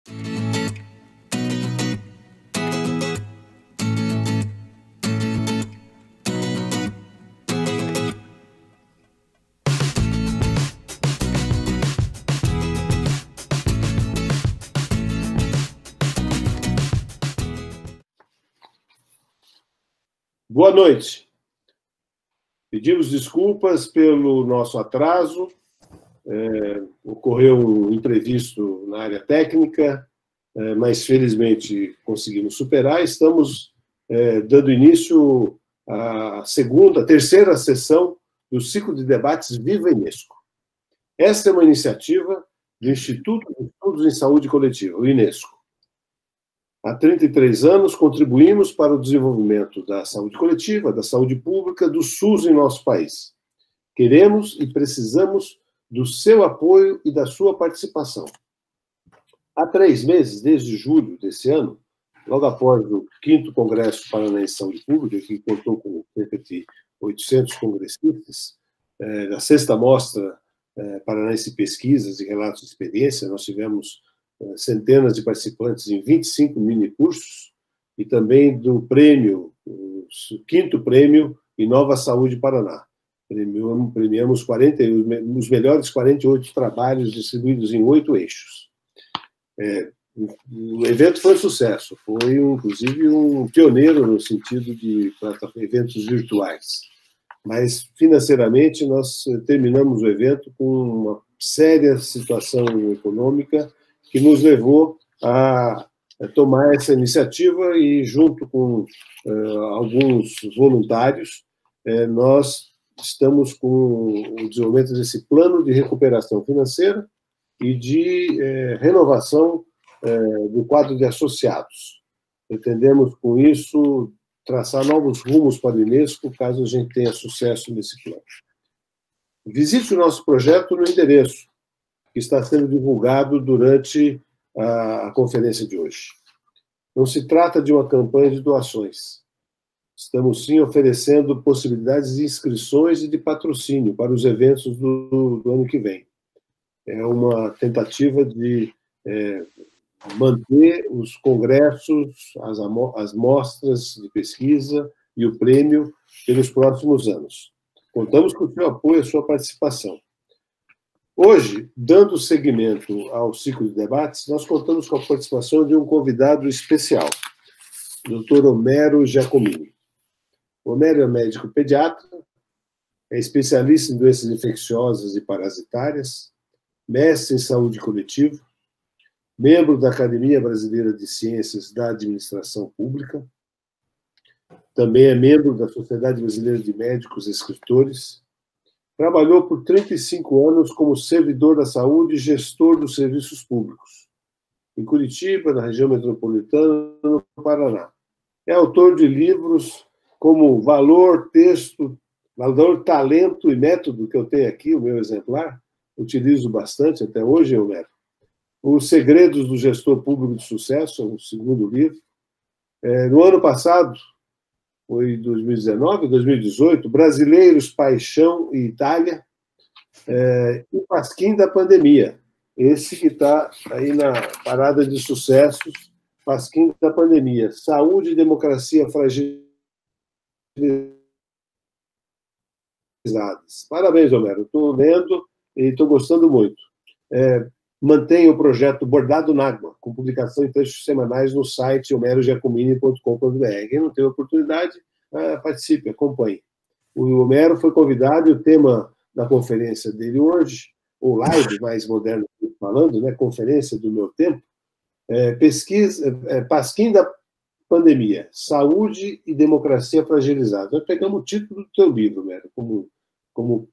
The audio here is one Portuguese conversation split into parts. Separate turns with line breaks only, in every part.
Boa noite. Pedimos desculpas pelo nosso atraso. Ocorreu um imprevisto na área técnica, mas felizmente conseguimos superar. Estamos dando início à terceira sessão do ciclo de debates Viva Inesco. Essa é uma iniciativa do Instituto de Estudos em Saúde Coletiva, o Inesco. Há 33 anos, contribuímos para o desenvolvimento da saúde coletiva, da saúde pública, do SUS em nosso país. Queremos e precisamos do seu apoio e da sua participação. Há 3 meses, desde julho desse ano, logo após o 5º Congresso Paranaense de Saúde Pública, que contou com cerca de 800 congressistas, da 6ª Mostra Paranaense de Pesquisas e Relatos de Experiência, nós tivemos centenas de participantes em 25 mini-cursos, e também do prêmio, o 5º Prêmio Inova Saúde Paraná. Premiamos os melhores 48 trabalhos distribuídos em 8 eixos. O evento foi um sucesso, foi, inclusive, um pioneiro no sentido de eventos virtuais. Mas, financeiramente, nós terminamos o evento com uma séria situação econômica que nos levou a tomar essa iniciativa e, junto com alguns voluntários, nós estamos com o desenvolvimento desse plano de recuperação financeira e de renovação do quadro de associados. Pretendemos, com isso, traçar novos rumos para o Inesco, caso a gente tenha sucesso nesse plano. Visite o nosso projeto no endereço que está sendo divulgado durante a conferência de hoje. Não se trata de uma campanha de doações. Estamos, sim, oferecendo possibilidades de inscrições e de patrocínio para os eventos do ano que vem. É uma tentativa de manter os congressos, as mostras de pesquisa e o prêmio pelos próximos anos. Contamos com o seu apoio e a sua participação. Hoje, dando seguimento ao ciclo de debates, nós contamos com a participação de um convidado especial, o Dr. Homero Giacomini. O Homero é médico pediatra, é especialista em doenças infecciosas e parasitárias, mestre em saúde coletiva, membro da Academia Brasileira de Ciências da Administração Pública, também é membro da Sociedade Brasileira de Médicos e Escritores. Trabalhou por 35 anos como servidor da saúde e gestor dos serviços públicos, em Curitiba, na região metropolitana, no Paraná. É autor de livros como Valor, Talento e Método, que eu tenho aqui, o meu exemplar, utilizo bastante até hoje, Homero. Os Segredos do Gestor Público de Sucesso, o 2º livro. No ano passado, foi 2019, 2018, Brasileiros, Paixão e Itália, e Pasquim da Pandemia. Esse que está aí na parada de sucessos, Pasquim da Pandemia. Saúde e democracia fragilizadas. Parabéns, Homero. Estou lendo e estou gostando muito. Mantenha o projeto Bordado na Água, com publicação em textos semanais no site homerogiacomini.com.br. Quem não teve oportunidade, participe, acompanhe. O Homero foi convidado e o tema da conferência dele hoje, ou live, mais moderno falando, né, conferência do meu tempo, Pasquim da Pandemia, Saúde e Democracia Fragilizadas. Nós pegamos o título do teu livro, Homero, como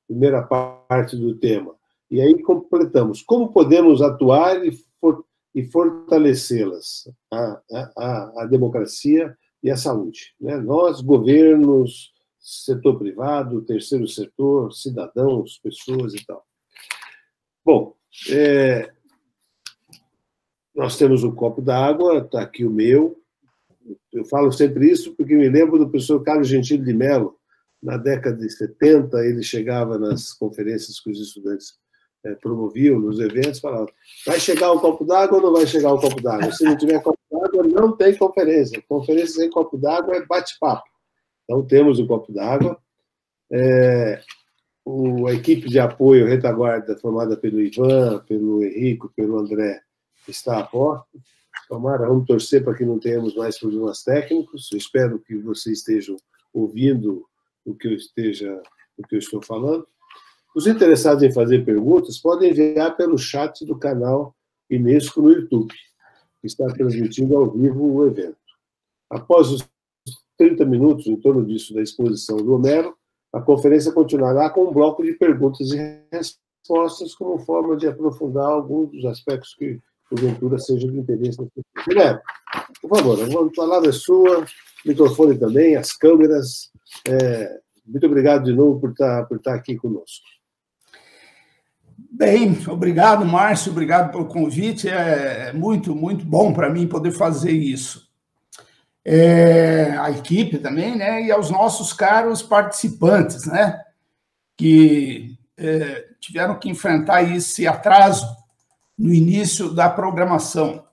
primeira parte do tema. E aí completamos. Como podemos atuar e fortalecê-las, a democracia e a saúde, né? Nós, governos, setor privado, terceiro setor, cidadãos, pessoas e tal. Bom, nós temos um copo d'água, está aqui o meu. Eu falo sempre isso porque me lembro do professor Carlos Gentili de Mello. Na década de 70, ele chegava nas conferências com os estudantes promoviam nos eventos, falavam: vai chegar o copo d'água ou não vai chegar o copo d'água? Se não tiver copo d'água, não tem conferência. Conferência sem copo d'água é bate-papo. Então, temos o copo d'água. A equipe de apoio, retaguarda, formada pelo Ivan, pelo Henrico, pelo André, está a porta. Tomara, vamos torcer para que não tenhamos mais problemas técnicos. Eu espero que vocês estejam ouvindo o que eu estou falando. Os interessados em fazer perguntas podem enviar pelo chat do canal Inesco no YouTube, que está transmitindo ao vivo o evento. Após os 30 minutos, em torno disso, da exposição do Homero, a conferência continuará com um bloco de perguntas e respostas como forma de aprofundar alguns dos aspectos que, porventura, sejam de interesse das pessoas. Guilherme, por favor, a palavra é sua, microfone também, as câmeras. Muito obrigado de novo por estar aqui conosco.
Bem, obrigado, Márcio, obrigado pelo convite. É muito, muito bom para mim poder fazer isso. A equipe também, né, e aos nossos caros participantes, né, que tiveram que enfrentar esse atraso no início da programação.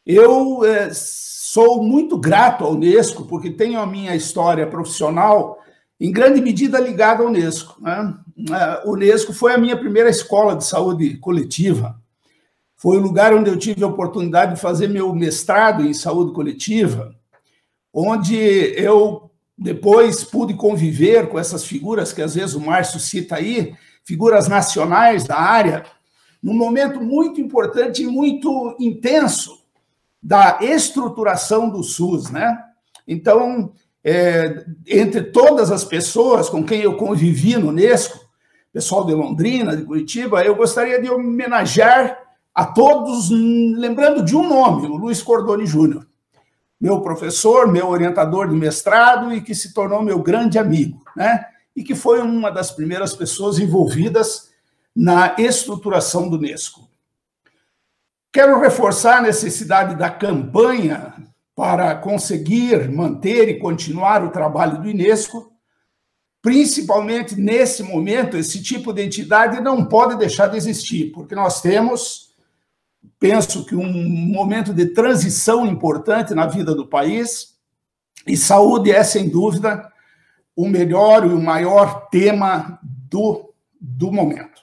Eu sou muito grato à Unesco, porque tenho a minha história profissional em grande medida ligada à Unesco, né? A Unesco foi a minha primeira escola de saúde coletiva. Foi o lugar onde eu tive a oportunidade de fazer meu mestrado em saúde coletiva, onde eu depois pude conviver com essas figuras que às vezes o Márcio cita aí, figuras nacionais da área, num momento muito importante e muito intenso da estruturação do SUS, né? Então, entre todas as pessoas com quem eu convivi no Unesco, pessoal de Londrina, de Curitiba, eu gostaria de homenagear a todos, lembrando de um nome, o Luiz Cordoni Júnior, meu professor, meu orientador de mestrado e que se tornou meu grande amigo, né? E que foi uma das primeiras pessoas envolvidas na estruturação do Unesco. Quero reforçar a necessidade da campanha para conseguir manter e continuar o trabalho do Unesco. Principalmente nesse momento, esse tipo de entidade não pode deixar de existir, porque nós temos, penso que um momento de transição importante na vida do país, e saúde é, sem dúvida, o melhor e o maior tema do momento.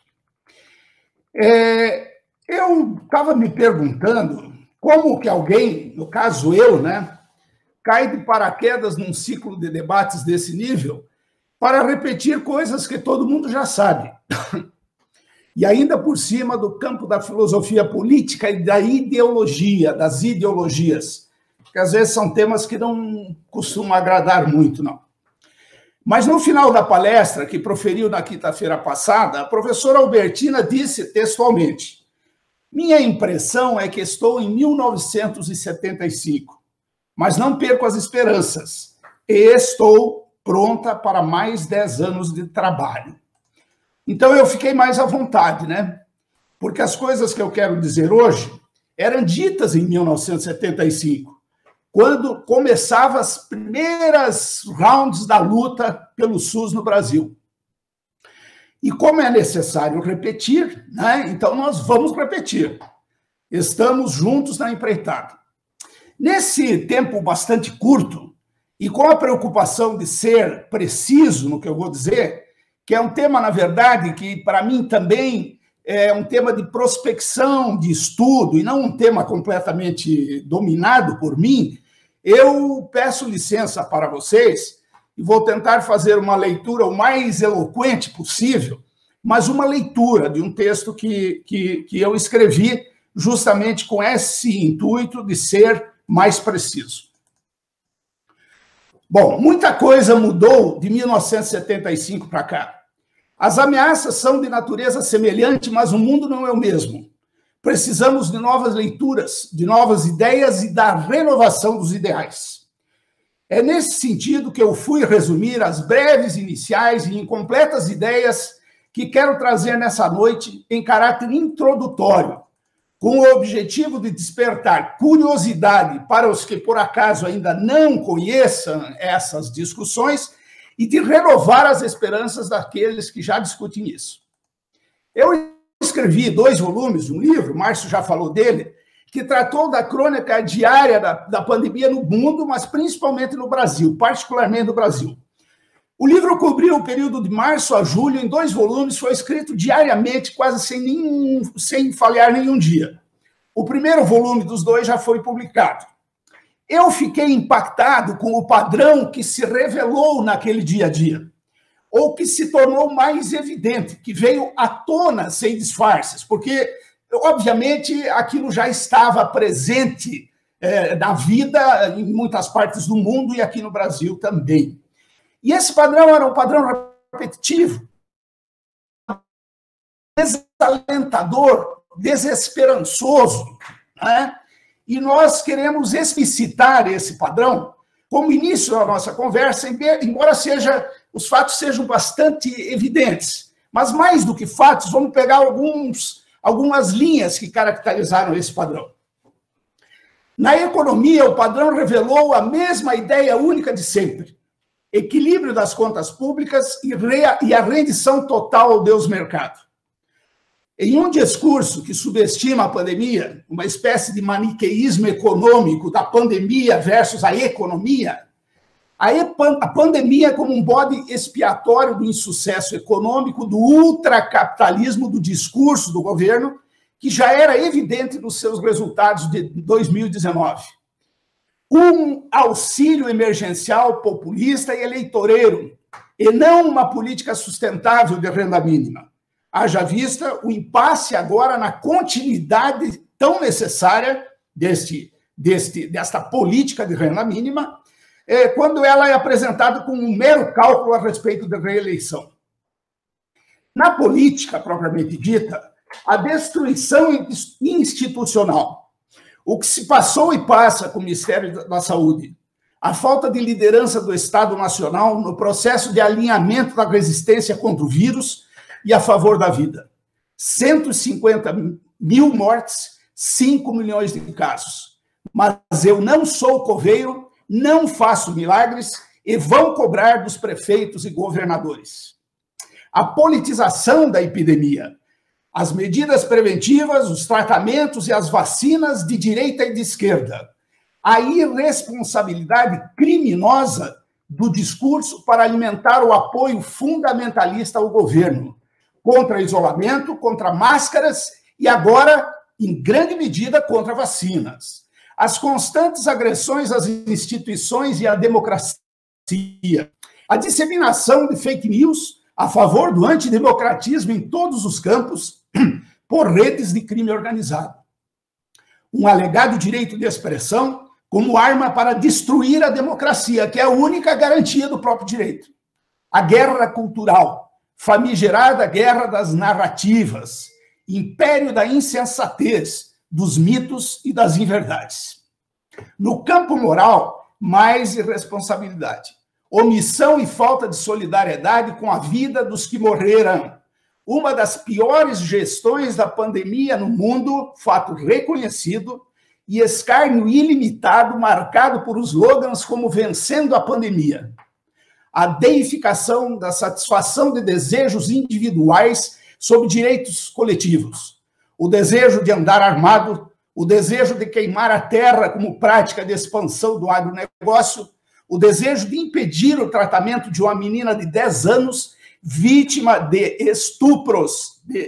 Eu estava me perguntando como que alguém, no caso eu, né, cai de paraquedas num ciclo de debates desse nível para repetir coisas que todo mundo já sabe. E ainda por cima do campo da filosofia política e da ideologia, das ideologias, que às vezes são temas que não costumam agradar muito, não. Mas no final da palestra, que proferiu na quinta-feira passada, a professora Albertina disse textualmente: minha impressão é que estou em 1975, mas não perco as esperanças e estou pronta para mais 10 anos de trabalho. Então, eu fiquei mais à vontade, né? Porque as coisas que eu quero dizer hoje eram ditas em 1975, quando começavam as primeiras rounds da luta pelo SUS no Brasil. E como é necessário repetir, né? Então nós vamos repetir. Estamos juntos na empreitada. Nesse tempo bastante curto, e com a preocupação de ser preciso no que eu vou dizer, que é um tema, na verdade, que para mim também é um tema de prospecção, de estudo, e não um tema completamente dominado por mim, eu peço licença para vocês e vou tentar fazer uma leitura o mais eloquente possível, mas uma leitura de um texto que eu escrevi justamente com esse intuito de ser mais preciso. Bom, muita coisa mudou de 1975 para cá. As ameaças são de natureza semelhante, mas o mundo não é o mesmo. Precisamos de novas leituras, de novas ideias e da renovação dos ideais. É nesse sentido que eu fui resumir as breves, iniciais e incompletas ideias que quero trazer nessa noite em caráter introdutório, com o objetivo de despertar curiosidade para os que, por acaso, ainda não conheçam essas discussões e de renovar as esperanças daqueles que já discutem isso. Eu escrevi 2 volumes, um livro, o Márcio já falou dele, que tratou da crônica diária da pandemia no mundo, mas principalmente no Brasil, particularmente no Brasil. O livro cobriu o período de março a julho, em 2 volumes, foi escrito diariamente, quase sem falhar nenhum dia. O primeiro volume dos 2 já foi publicado. Eu fiquei impactado com o padrão que se revelou naquele dia a dia, ou que se tornou mais evidente, que veio à tona sem disfarces, porque, obviamente, aquilo já estava presente na vida em muitas partes do mundo e aqui no Brasil também. E esse padrão era um padrão repetitivo, desalentador, desesperançoso, né? E nós queremos explicitar esse padrão como início da nossa conversa, embora os fatos sejam bastante evidentes. Mas, mais do que fatos, vamos pegar algumas linhas que caracterizaram esse padrão. Na economia, o padrão revelou a mesma ideia única de sempre: equilíbrio das contas públicas e a rendição total ao Deus mercado. Em um discurso que subestima a pandemia, uma espécie de maniqueísmo econômico da pandemia versus a economia, a pandemia como um bode expiatório do insucesso econômico, do ultracapitalismo do discurso do governo, que já era evidente nos seus resultados de 2019. Um auxílio emergencial populista e eleitoreiro, e não uma política sustentável de renda mínima. Haja vista o impasse agora na continuidade tão necessária desta política de renda mínima, quando ela é apresentada como um mero cálculo a respeito da reeleição. Na política, propriamente dita, a destruição institucional, o que se passou e passa com o Ministério da Saúde, a falta de liderança do Estado Nacional no processo de alinhamento da resistência contra o vírus e a favor da vida. 150 mil mortes, 5 milhões de casos. Mas eu não sou coveiro, não faço milagres e vão cobrar dos prefeitos e governadores. A politização da epidemia, as medidas preventivas, os tratamentos e as vacinas de direita e de esquerda, a irresponsabilidade criminosa do discurso para alimentar o apoio fundamentalista ao governo, contra isolamento, contra máscaras e agora, em grande medida, contra vacinas. As constantes agressões às instituições e à democracia. A disseminação de fake news a favor do antidemocratismo em todos os campos por redes de crime organizado. Um alegado direito de expressão como arma para destruir a democracia, que é a única garantia do próprio direito. A guerra cultural, famigerada guerra das narrativas, império da insensatez, dos mitos e das inverdades. No campo moral, mais irresponsabilidade, omissão e falta de solidariedade com a vida dos que morreram. Uma das piores gestões da pandemia no mundo, fato reconhecido, e escárnio ilimitado marcado por slogans como vencendo a pandemia. A deificação da satisfação de desejos individuais sobre direitos coletivos. O desejo de andar armado, o desejo de queimar a terra como prática de expansão do agronegócio, o desejo de impedir o tratamento de uma menina de 10 anos vítima de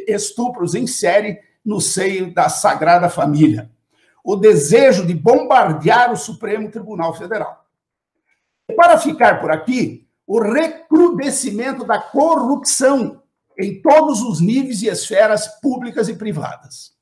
estupros em série no seio da Sagrada Família. O desejo de bombardear o Supremo Tribunal Federal. E para ficar por aqui, o recrudescimento da corrupção em todos os níveis e esferas públicas e privadas.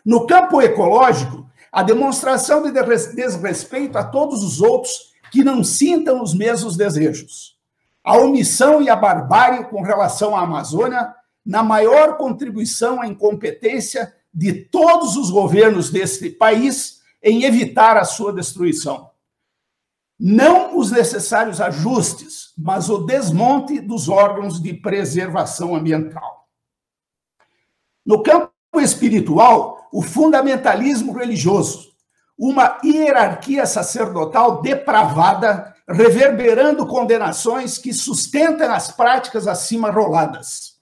No campo ecológico, a demonstração de desrespeito a todos os outros que não sintam os mesmos desejos. A omissão e a barbárie com relação à Amazônia, na maior contribuição à incompetência de todos os governos deste país em evitar a sua destruição. Não os necessários ajustes, mas o desmonte dos órgãos de preservação ambiental. No campo espiritual, o fundamentalismo religioso, uma hierarquia sacerdotal depravada, reverberando condenações que sustentam as práticas acima roladas.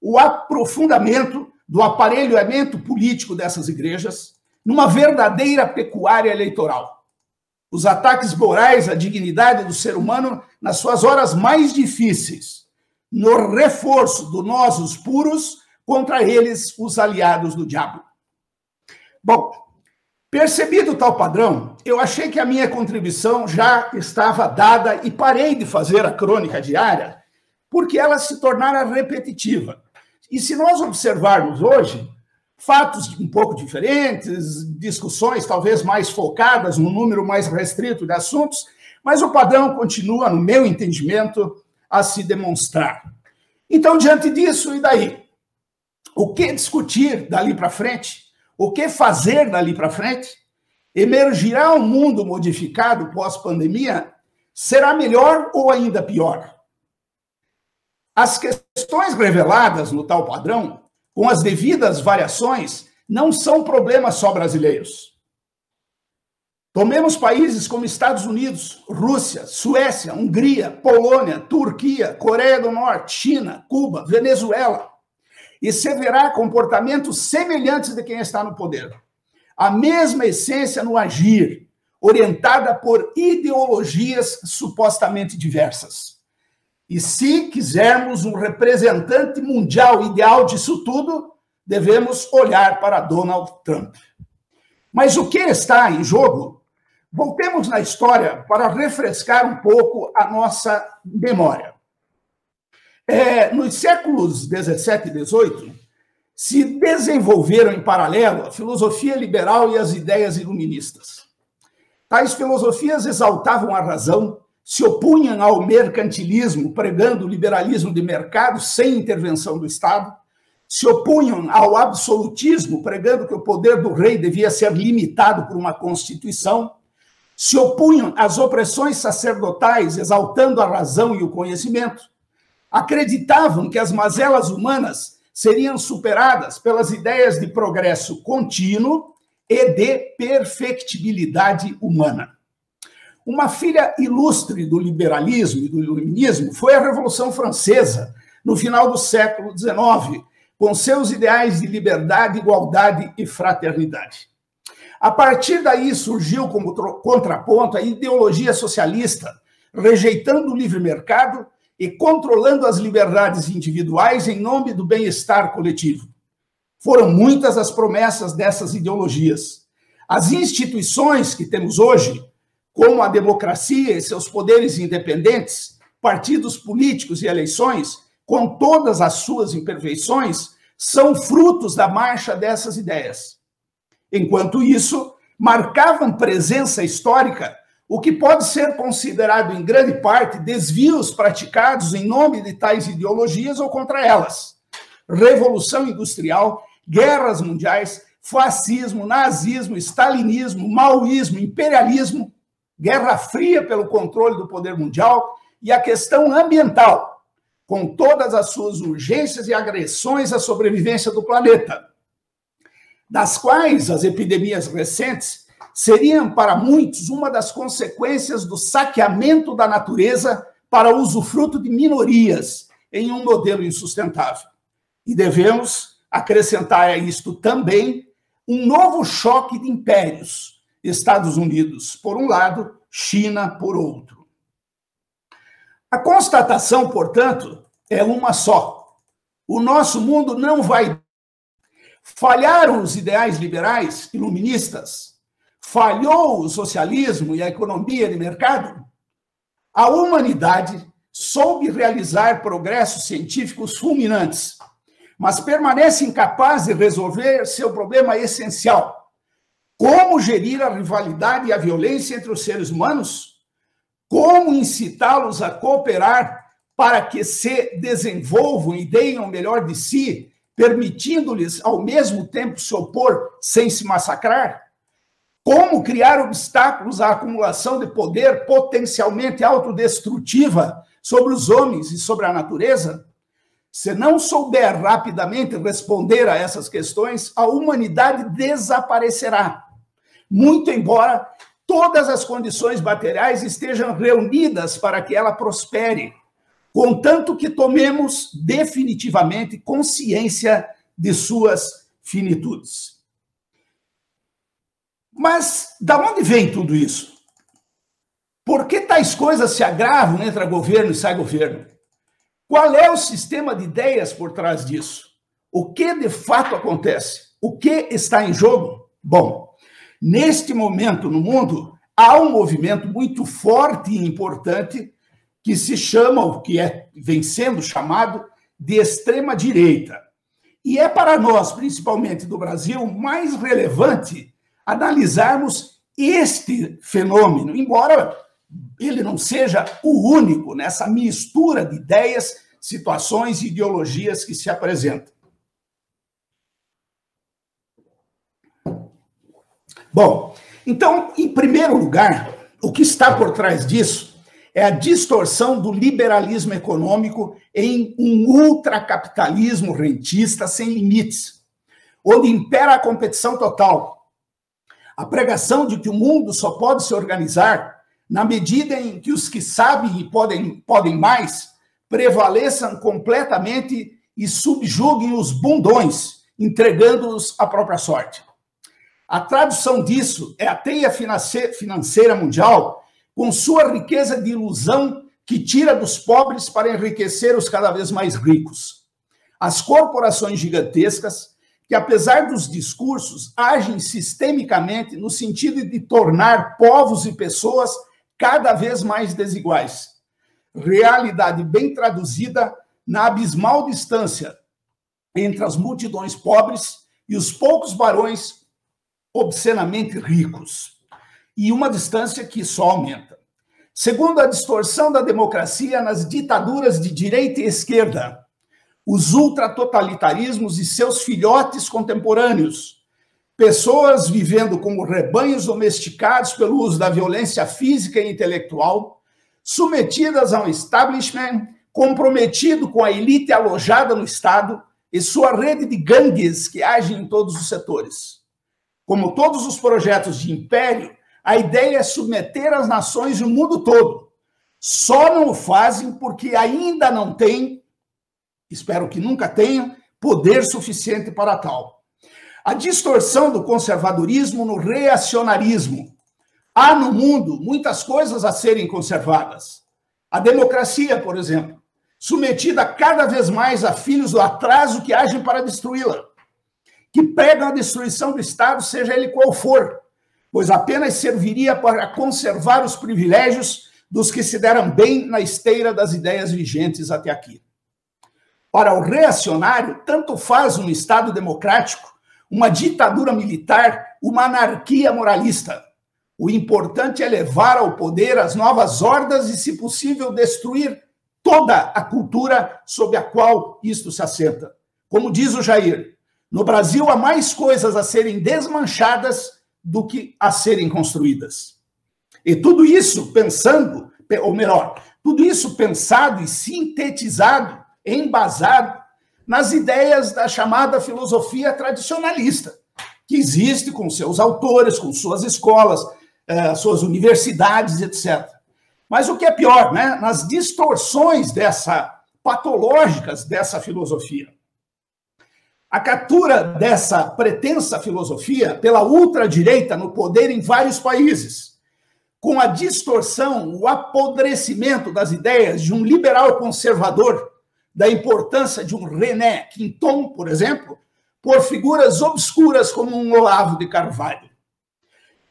o aprofundamento do aparelhamento político dessas igrejas numa verdadeira pecuária eleitoral. Os ataques morais à dignidade do ser humano nas suas horas mais difíceis, no reforço do nós, os puros, contra eles, os aliados do diabo. Bom, percebido tal padrão, eu achei que a minha contribuição já estava dada e parei de fazer a crônica diária, porque ela se tornara repetitiva. E se nós observarmos hoje, fatos um pouco diferentes, discussões talvez mais focadas, num número mais restrito de assuntos, mas o padrão continua, no meu entendimento, a se demonstrar. Então, diante disso, e daí? O que discutir dali para frente? O que fazer dali para frente? Emergirá um mundo modificado pós-pandemia? Será melhor ou ainda pior? As questões reveladas no tal padrão, com as devidas variações, não são problemas só brasileiros. Tomemos países como Estados Unidos, Rússia, Suécia, Hungria, Polônia, Turquia, Coreia do Norte, China, Cuba, Venezuela, e se verá comportamentos semelhantes de quem está no poder. A mesma essência no agir, orientada por ideologias supostamente diversas. E se quisermos um representante mundial ideal disso tudo, devemos olhar para Donald Trump. Mas o que está em jogo? Voltemos na história para refrescar um pouco a nossa memória. Nos séculos 17 e 18, se desenvolveram em paralelo a filosofia liberal e as ideias iluministas. Tais filosofias exaltavam a razão, se opunham ao mercantilismo, pregando o liberalismo de mercado sem intervenção do Estado, se opunham ao absolutismo, pregando que o poder do rei devia ser limitado por uma Constituição, se opunham às opressões sacerdotais, exaltando a razão e o conhecimento, acreditavam que as mazelas humanas seriam superadas pelas ideias de progresso contínuo e de perfectibilidade humana. Uma filha ilustre do liberalismo e do iluminismo foi a Revolução Francesa, no final do século XIX, com seus ideais de liberdade, igualdade e fraternidade. A partir daí surgiu como contraponto a ideologia socialista, rejeitando o livre mercado e controlando as liberdades individuais em nome do bem-estar coletivo. Foram muitas as promessas dessas ideologias. As instituições que temos hoje, como a democracia e seus poderes independentes, partidos políticos e eleições, com todas as suas imperfeições, são frutos da marcha dessas ideias. Enquanto isso, marcavam presença histórica o que pode ser considerado, em grande parte, desvios praticados em nome de tais ideologias ou contra elas. Revolução industrial, guerras mundiais, fascismo, nazismo, stalinismo, maoísmo, imperialismo, Guerra Fria pelo controle do poder mundial e a questão ambiental, com todas as suas urgências e agressões à sobrevivência do planeta, das quais as epidemias recentes seriam, para muitos, uma das consequências do saqueamento da natureza para usufruto de minorias em um modelo insustentável. E devemos acrescentar a isto também um novo choque de impérios, Estados Unidos por um lado, China por outro. A constatação, portanto, é uma só. O nosso mundo não vai... Falharam os ideais liberais, iluministas? Falhou o socialismo e a economia de mercado? A humanidade soube realizar progressos científicos fulminantes, mas permanece incapaz de resolver seu problema essencial. Como gerir a rivalidade e a violência entre os seres humanos? Como incitá-los a cooperar para que se desenvolvam e deem o melhor de si, permitindo-lhes, ao mesmo tempo, se opor sem se massacrar? Como criar obstáculos à acumulação de poder potencialmente autodestrutiva sobre os homens e sobre a natureza? Se não souber rapidamente responder a essas questões, a humanidade desaparecerá. Muito embora todas as condições materiais estejam reunidas para que ela prospere. contanto que tomemos definitivamente consciência de suas finitudes. Mas de onde vem tudo isso? Por que tais coisas se agravam, entra governo e sai governo? Qual é o sistema de ideias por trás disso? O que de fato acontece? O que está em jogo? Bom, neste momento no mundo, há um movimento muito forte e importante que se chama, o que vem sendo chamado, de extrema-direita. E é para nós, principalmente do Brasil, mais relevante analisarmos este fenômeno, embora ele não seja o único nessa mistura de ideias, situações e ideologias que se apresentam. Bom, então, em primeiro lugar, o que está por trás disso é a distorção do liberalismo econômico em um ultracapitalismo rentista sem limites, onde impera a competição total. A pregação de que o mundo só pode se organizar na medida em que os que sabem e podem mais prevaleçam completamente e subjuguem os bundões, entregando-os à própria sorte. A tradução disso é a teia financeira mundial, com sua riqueza de ilusão que tira dos pobres para enriquecer os cada vez mais ricos. As corporações gigantescas, que apesar dos discursos, agem sistemicamente no sentido de tornar povos e pessoas cada vez mais desiguais. Realidade bem traduzida na abismal distância entre as multidões pobres e os poucos barões obscenamente ricos, e uma distância que só aumenta. Segundo a distorção da democracia nas ditaduras de direita e esquerda, os ultratotalitarismos e seus filhotes contemporâneos, pessoas vivendo como rebanhos domesticados pelo uso da violência física e intelectual, submetidas a um establishment comprometido com a elite alojada no Estado e sua rede de gangues que agem em todos os setores. Como todos os projetos de império, a ideia é submeter as nações e o mundo todo. Só não o fazem porque ainda não têm, espero que nunca tenham, poder suficiente para tal. A distorção do conservadorismo no reacionarismo. Há no mundo muitas coisas a serem conservadas. A democracia, por exemplo, submetida cada vez mais a filhos do atraso que agem para destruí-la, que pregam a destruição do Estado, seja ele qual for, pois apenas serviria para conservar os privilégios dos que se deram bem na esteira das ideias vigentes até aqui. Para o reacionário, tanto faz um Estado democrático, uma ditadura militar, uma anarquia moralista. O importante é levar ao poder as novas hordas e, se possível, destruir toda a cultura sob a qual isto se assenta. Como diz o Jair, no Brasil há mais coisas a serem desmanchadas do que a serem construídas. E tudo isso pensando, ou melhor, tudo isso pensado e sintetizado, embasado nas ideias da chamada filosofia tradicionalista, que existe com seus autores, com suas escolas, suas universidades, etc. Mas o que é pior, né? Nas distorções patológicas dessa filosofia. A captura dessa pretensa filosofia pela ultradireita no poder em vários países, com a distorção, o apodrecimento das ideias de um liberal conservador, da importância de um René Quinton, por exemplo, por figuras obscuras como um Olavo de Carvalho.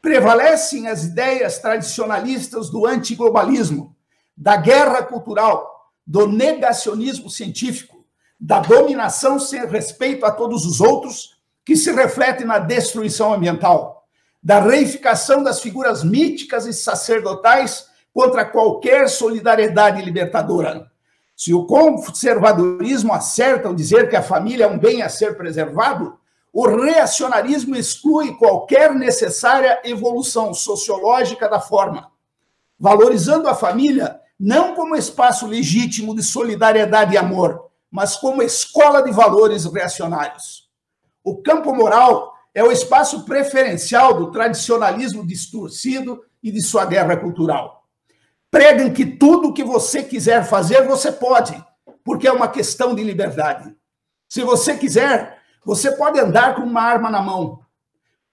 Prevalecem as ideias tradicionalistas do antiglobalismo, da guerra cultural, do negacionismo científico, da dominação sem respeito a todos os outros, que se reflete na destruição ambiental, da reificação das figuras míticas e sacerdotais contra qualquer solidariedade libertadora. Se o conservadorismo acerta ao dizer que a família é um bem a ser preservado, o reacionarismo exclui qualquer necessária evolução sociológica da forma, valorizando a família não como espaço legítimo de solidariedade e amor, mas como escola de valores reacionários. O campo moral é o espaço preferencial do tradicionalismo distorcido e de sua guerra cultural. pregam que tudo que você quiser fazer, você pode, porque é uma questão de liberdade. Se você quiser, você pode andar com uma arma na mão.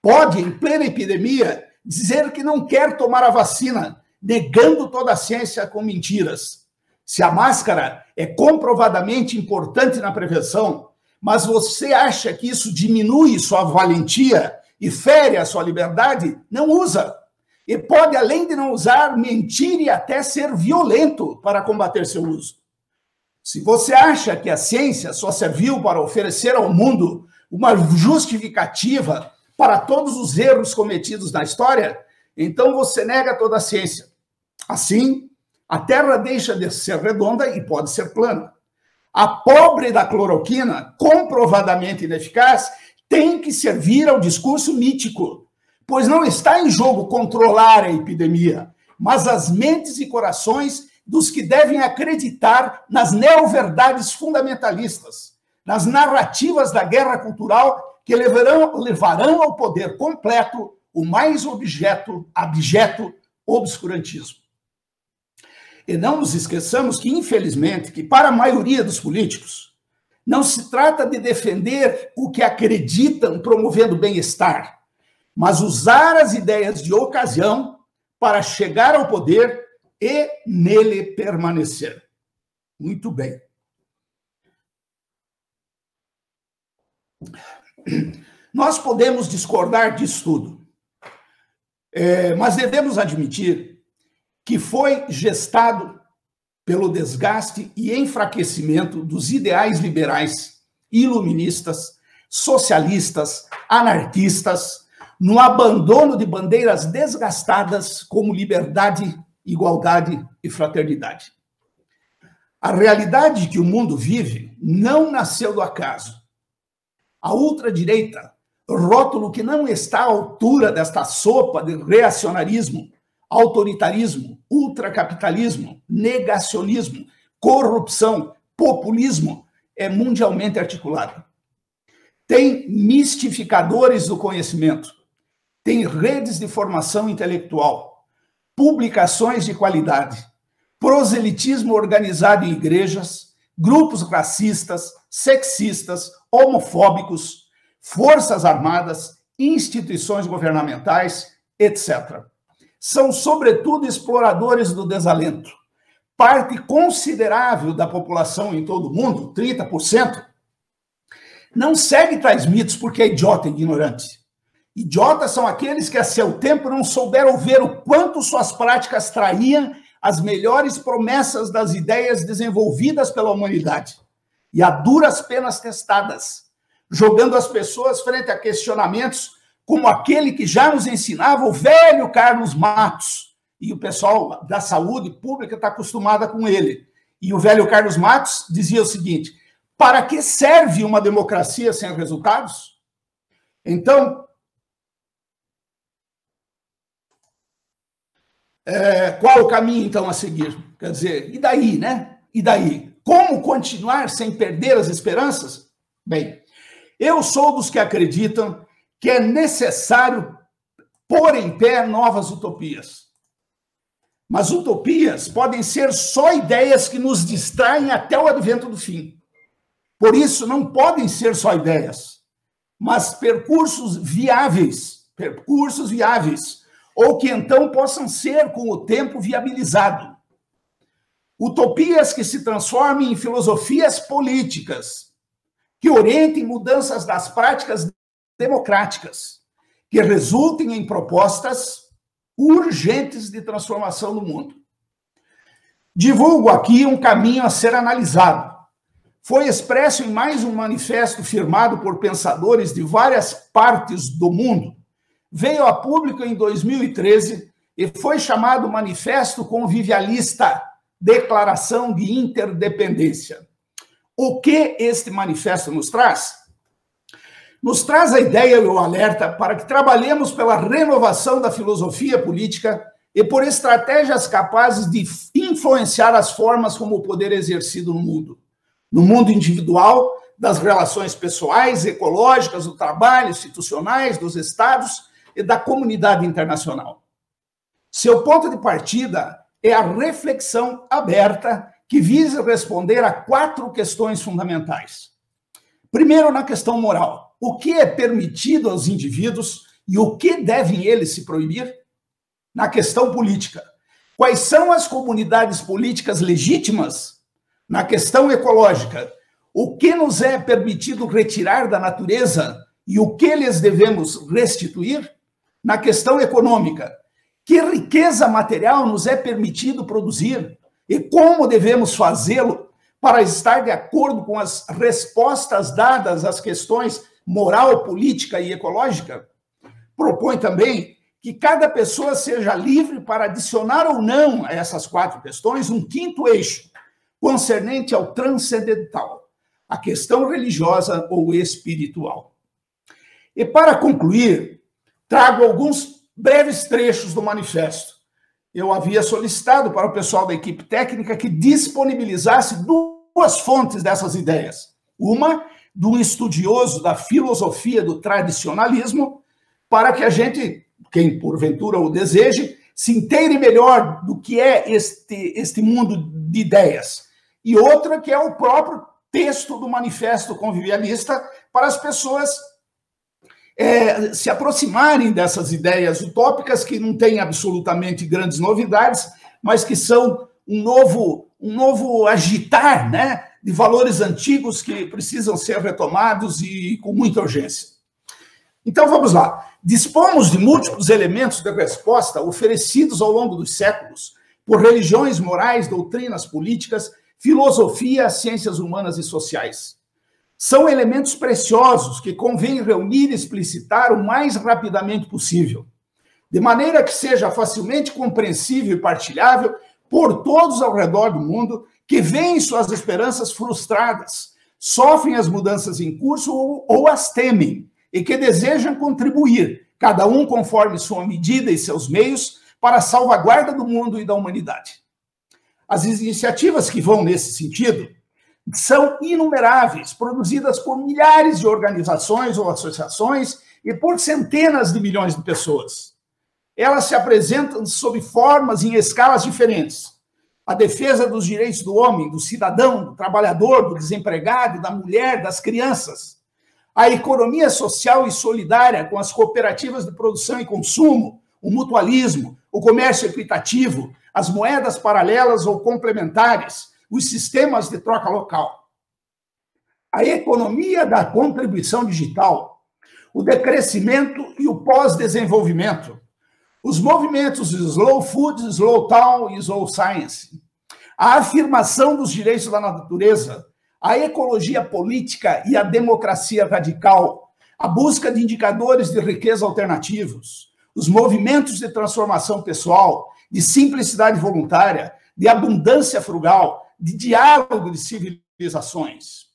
Pode, em plena epidemia, dizer que não quer tomar a vacina, negando toda a ciência com mentiras. Se a máscara é comprovadamente importante na prevenção, mas você acha que isso diminui sua valentia e fere a sua liberdade, não usa. E pode, além de não usar, mentir e até ser violento para combater seu uso. Se você acha que a ciência só serviu para oferecer ao mundo uma justificativa para todos os erros cometidos na história, então você nega toda a ciência. Assim, a Terra deixa de ser redonda e pode ser plana. A pobre da cloroquina, comprovadamente ineficaz, tem que servir ao discurso mítico, pois não está em jogo controlar a epidemia, mas as mentes e corações dos que devem acreditar nas neo-verdades fundamentalistas, nas narrativas da guerra cultural que levarão ao poder completo o mais abjeto obscurantismo. E não nos esqueçamos que, infelizmente, que para a maioria dos políticos, não se trata de defender o que acreditam promovendo bem-estar, mas usar as ideias de ocasião para chegar ao poder e nele permanecer. Muito bem. Nós podemos discordar disso tudo, mas devemos admitir que foi gestado pelo desgaste e enfraquecimento dos ideais liberais, iluministas, socialistas, anarquistas, no abandono de bandeiras desgastadas como liberdade, igualdade e fraternidade. A realidade que o mundo vive não nasceu do acaso. A ultradireita, rótulo que não está à altura desta sopa de reacionarismo, autoritarismo, ultracapitalismo, negacionismo, corrupção, populismo, é mundialmente articulado. Tem mistificadores do conhecimento, tem redes de formação intelectual, publicações de qualidade, proselitismo organizado em igrejas, grupos racistas, sexistas, homofóbicos, forças armadas, instituições governamentais, etc. São, sobretudo, exploradores do desalento. Parte considerável da população em todo o mundo, 30%, não segue tais mitos porque é idiota e ignorante. Idiotas são aqueles que, a seu tempo, não souberam ver o quanto suas práticas traíam as melhores promessas das ideias desenvolvidas pela humanidade e a duras penas testadas, jogando as pessoas frente a questionamentos como aquele que já nos ensinava o velho Carlos Matos, e o pessoal da saúde pública está acostumada com ele. E o velho Carlos Matos dizia o seguinte: para que serve uma democracia sem resultados? Então, qual o caminho, então, a seguir? Quer dizer, e daí, né? E daí? Como continuar sem perder as esperanças? Bem, eu sou dos que acreditam que é necessário pôr em pé novas utopias. Mas utopias podem ser só ideias que nos distraem até o advento do fim. Por isso, não podem ser só ideias, mas percursos viáveis, ou que então possam ser, com o tempo, viabilizados. Utopias que se transformem em filosofias políticas, que orientem mudanças das práticas democráticas, que resultem em propostas urgentes de transformação do mundo. Divulgo aqui um caminho a ser analisado. Foi expresso em mais um manifesto firmado por pensadores de várias partes do mundo. Veio a público em 2013 e foi chamado Manifesto Convivialista, Declaração de Interdependência. O que este manifesto nos traz? Nos traz a ideia e o alerta para que trabalhemos pela renovação da filosofia política e por estratégias capazes de influenciar as formas como o poder é exercido no mundo. No mundo individual, das relações pessoais, ecológicas, do trabalho, institucionais, dos estados e da comunidade internacional. Seu ponto de partida é a reflexão aberta que visa responder a 4 questões fundamentais. Primeiro, na questão moral. O que é permitido aos indivíduos e o que devem eles se proibir? Na questão política. Quais são as comunidades políticas legítimas? Na questão ecológica. O que nos é permitido retirar da natureza e o que lhes devemos restituir? Na questão econômica. Que riqueza material nos é permitido produzir e como devemos fazê-lo para estar de acordo com as respostas dadas às questões moral, política e ecológica? Propõe também que cada pessoa seja livre para adicionar ou não a essas 4 questões um 5º eixo, concernente ao transcendental, a questão religiosa ou espiritual. E para concluir, trago alguns breves trechos do manifesto. Eu havia solicitado para o pessoal da equipe técnica que disponibilizasse 2 fontes dessas ideias. Uma, de um estudioso da filosofia do tradicionalismo, para que a gente, quem porventura o deseje, se inteire melhor do que é este mundo de ideias. E outra, que é o próprio texto do Manifesto Convivialista, para as pessoas se aproximarem dessas ideias utópicas que não têm absolutamente grandes novidades, mas que são um novo agitar, né, de valores antigos que precisam ser retomados e com muita urgência. Então, vamos lá. Dispomos de múltiplos elementos de resposta oferecidos ao longo dos séculos por religiões, morais, doutrinas políticas, filosofia, ciências humanas e sociais. São elementos preciosos que convém reunir e explicitar o mais rapidamente possível, de maneira que seja facilmente compreensível e partilhável por todos ao redor do mundo que veem suas esperanças frustradas, sofrem as mudanças em curso ou as temem, e que desejam contribuir, cada um conforme sua medida e seus meios, para a salvaguarda do mundo e da humanidade. As iniciativas que vão nesse sentido são inumeráveis, produzidas por milhares de organizações ou associações e por centenas de milhões de pessoas. Elas se apresentam sob formas e em escalas diferentes. A defesa dos direitos do homem, do cidadão, do trabalhador, do desempregado, da mulher, das crianças. A economia social e solidária com as cooperativas de produção e consumo, o mutualismo, o comércio equitativo, as moedas paralelas ou complementares, os sistemas de troca local. A economia da contribuição digital, o decrescimento e o pós-desenvolvimento, os movimentos Slow Food, Slow Town e Slow Science, a afirmação dos direitos da natureza, a ecologia política e a democracia radical, a busca de indicadores de riqueza alternativos, os movimentos de transformação pessoal, de simplicidade voluntária, de abundância frugal, de diálogo de civilizações.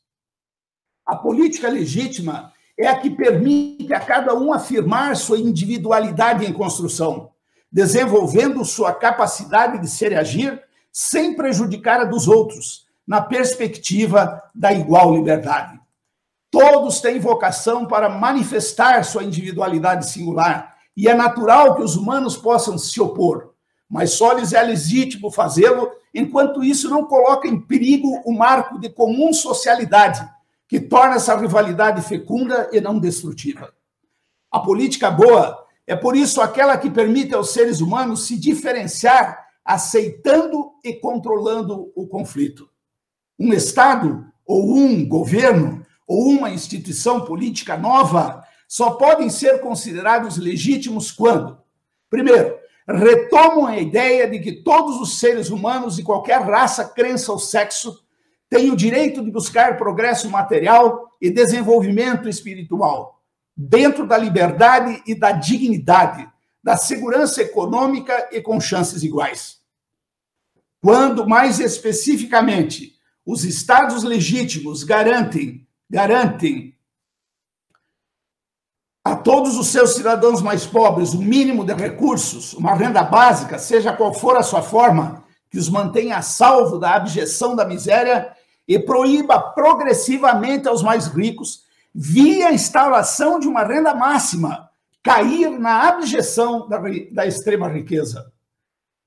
A política legítima é a que permite a cada um afirmar sua individualidade em construção, desenvolvendo sua capacidade de ser e agir sem prejudicar a dos outros, na perspectiva da igual liberdade. Todos têm vocação para manifestar sua individualidade singular, e é natural que os humanos possam se opor, mas só lhes é legítimo fazê-lo enquanto isso não coloca em perigo o marco de comum socialidade, que torna essa rivalidade fecunda e não destrutiva. A política boa é, por isso, aquela que permite aos seres humanos se diferenciar, aceitando e controlando o conflito. Um Estado, ou um governo, ou uma instituição política nova só podem ser considerados legítimos quando, primeiro, retomam a ideia de que todos os seres humanos de qualquer raça, crença ou sexo têm o direito de buscar progresso material e desenvolvimento espiritual, dentro da liberdade e da dignidade, da segurança econômica e com chances iguais. Quando, mais especificamente, os estados legítimos garantem a todos os seus cidadãos mais pobres o mínimo de recursos, uma renda básica, seja qual for a sua forma, que os mantenha a salvo da abjeção da miséria e proíba progressivamente aos mais ricos, via a instauração de uma renda máxima, cair na abjeção da extrema riqueza.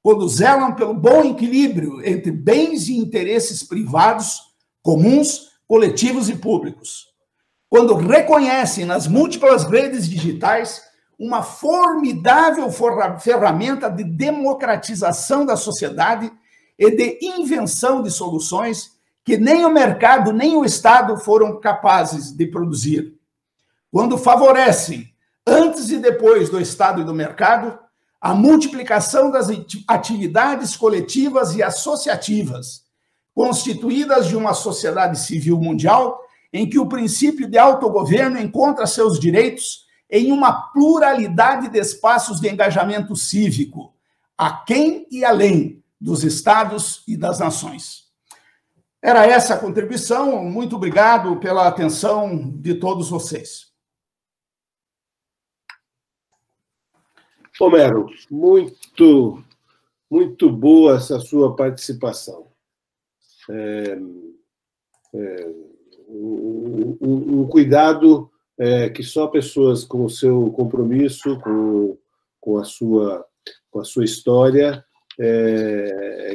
quando zelam pelo bom equilíbrio entre bens e interesses privados, comuns, coletivos e públicos. Quando reconhecem nas múltiplas redes digitais uma formidável ferramenta de democratização da sociedade e de invenção de soluções que nem o mercado nem o Estado foram capazes de produzir. Quando favorecem, antes e depois do Estado e do mercado, a multiplicação das atividades coletivas e associativas, constituídas de uma sociedade civil mundial em que o princípio de autogoverno encontra seus direitos em uma pluralidade de espaços de engajamento cívico, aquém e além dos estados e das nações. Era essa a contribuição. Muito obrigado pela atenção de todos vocês.
Homero, muito boa essa sua participação. Um cuidado que só pessoas com o seu compromisso, com a sua história,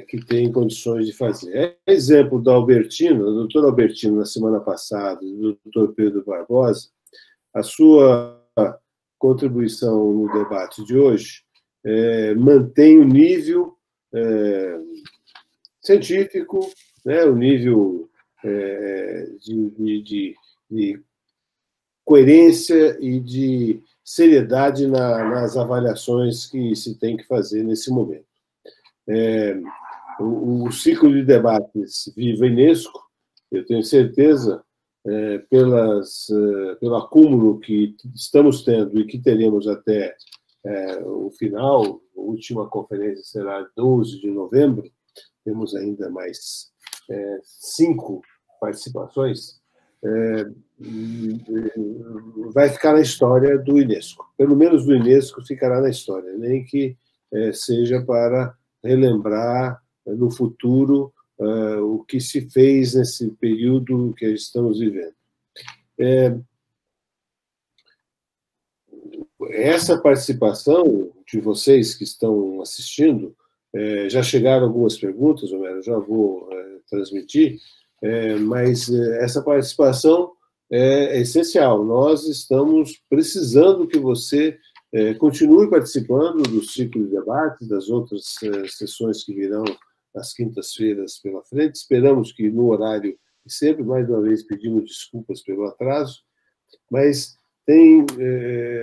que têm condições de fazer. Exemplo do Albertino, do doutor Albertino, na semana passada, do doutor Pedro Barbosa, a sua contribuição no debate de hoje mantém o nível científico, né, o nível de coerência e de seriedade nas avaliações que se tem que fazer nesse momento. O ciclo de debates Viva Unesco, eu tenho certeza, pelo acúmulo que estamos tendo e que teremos até o final, a última conferência será 12 de novembro, temos ainda mais 5 participações, vai ficar na história do Unesco. Pelo menos do Unesco ficará na história, nem que seja para relembrar no futuro o que se fez nesse período que estamos vivendo. Essa participação de vocês que estão assistindo, já chegaram algumas perguntas, Homero, já vou transmitir, mas essa participação é essencial. Nós estamos precisando que você continue participando do ciclo de debates, das outras sessões que virão às quintas-feiras pela frente. Esperamos que no horário, e sempre, mais uma vez, pedimos desculpas pelo atraso, mas tem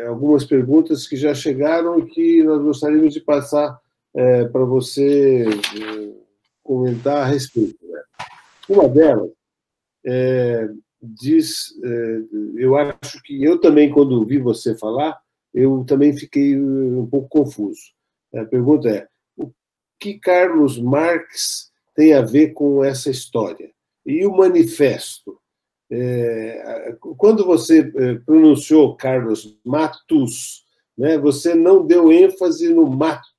algumas perguntas que já chegaram e que nós gostaríamos de passar para você comentar a respeito. Né? Uma delas diz, eu acho que eu também, quando vi você falar, eu também fiquei um pouco confuso. A pergunta é: o que Carlos Marx tem a ver com essa história? E o manifesto? Quando você pronunciou Carlos Matus, né, você não deu ênfase no Matus,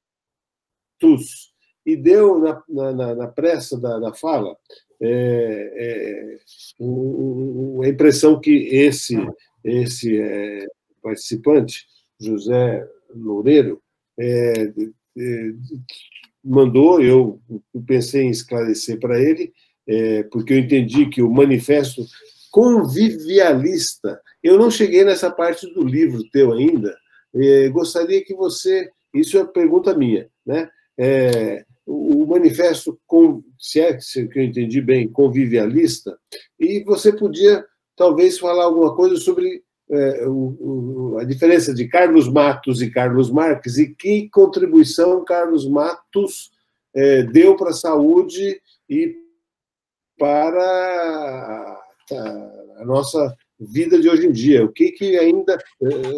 e deu na pressa da fala a impressão que esse participante, José Loureiro, mandou. Eu pensei em esclarecer para ele, porque eu entendi que o manifesto convivialista, eu não cheguei nessa parte do livro teu ainda, gostaria que você, isso é pergunta minha, né? O manifesto, se é que eu entendi bem, convivialista, e você podia talvez falar alguma coisa sobre a diferença de Carlos Matus e Carlos Marx, e que contribuição Carlos Matus deu para a saúde e para a nossa vida de hoje em dia. O que ainda,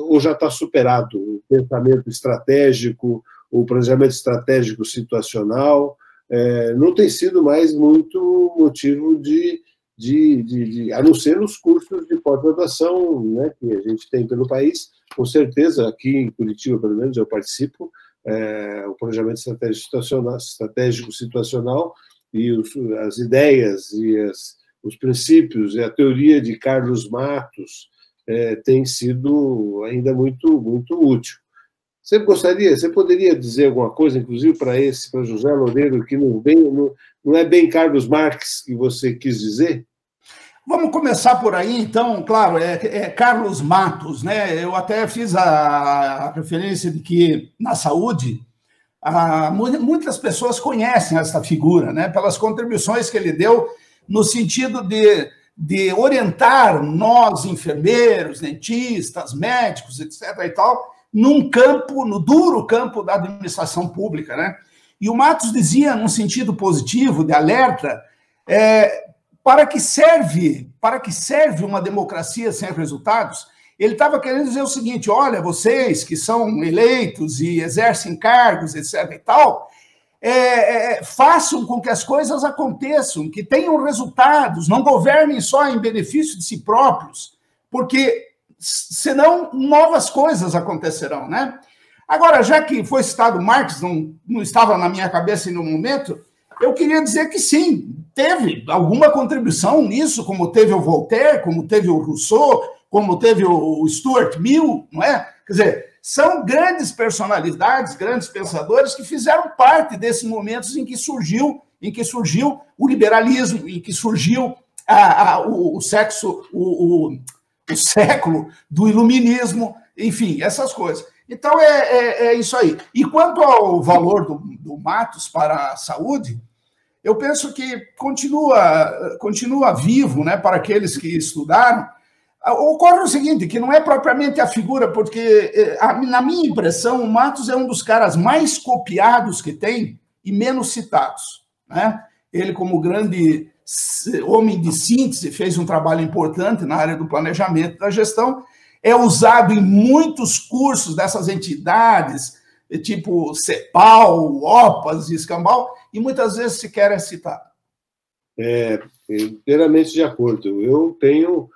ou já está superado? O pensamento estratégico, o planejamento estratégico situacional, não tem sido mais muito motivo a não ser nos cursos de pós-graduação, né, que a gente tem pelo país. Com certeza, aqui em Curitiba, pelo menos, eu participo, o planejamento estratégico situacional e as ideias e os princípios e a teoria de Carlos Matus tem sido ainda muito, muito útil. Você poderia dizer alguma coisa, inclusive para José Loureiro, que não é bem Carlos Marx que você quis dizer?
Vamos começar por aí, então, claro, é Carlos Matos, né? Eu até fiz a referência de que na saúde muitas pessoas conhecem essa figura, né? Pelas contribuições que ele deu no sentido de orientar nós, enfermeiros, dentistas, médicos, etc. e tal, num campo, no duro campo da administração pública, né? E o Matos dizia, num sentido positivo, de alerta, para que serve uma democracia sem resultados? Ele estava querendo dizer o seguinte: olha, vocês que são eleitos e exercem cargos, etc. e tal, façam com que as coisas aconteçam, que tenham resultados, não governem só em benefício de si próprios, porque senão novas coisas acontecerão, né? Agora, já que foi citado Marx, não estava na minha cabeça no momento, eu queria dizer que sim, teve alguma contribuição nisso, como teve o Voltaire, como teve o Rousseau, como teve o Stuart Mill, não é? Quer dizer, são grandes personalidades, grandes pensadores que fizeram parte desses momentos em que surgiu o liberalismo, em que surgiu o século do iluminismo, enfim, essas coisas. Então, é isso aí. E quanto ao valor do Matos para a saúde, eu penso que continua vivo, né, para aqueles que estudaram. Ocorre o seguinte, que não é propriamente a figura, porque, na minha impressão, o Matos é um dos caras mais copiados que tem e menos citados, né? Ele, como grande homem de síntese, fez um trabalho importante na área do planejamento e da gestão, é usado em muitos cursos dessas entidades, tipo CEPAL, OPAS e Escambau, e muitas vezes sequer é citado.
Inteiramente de acordo. Eu tenho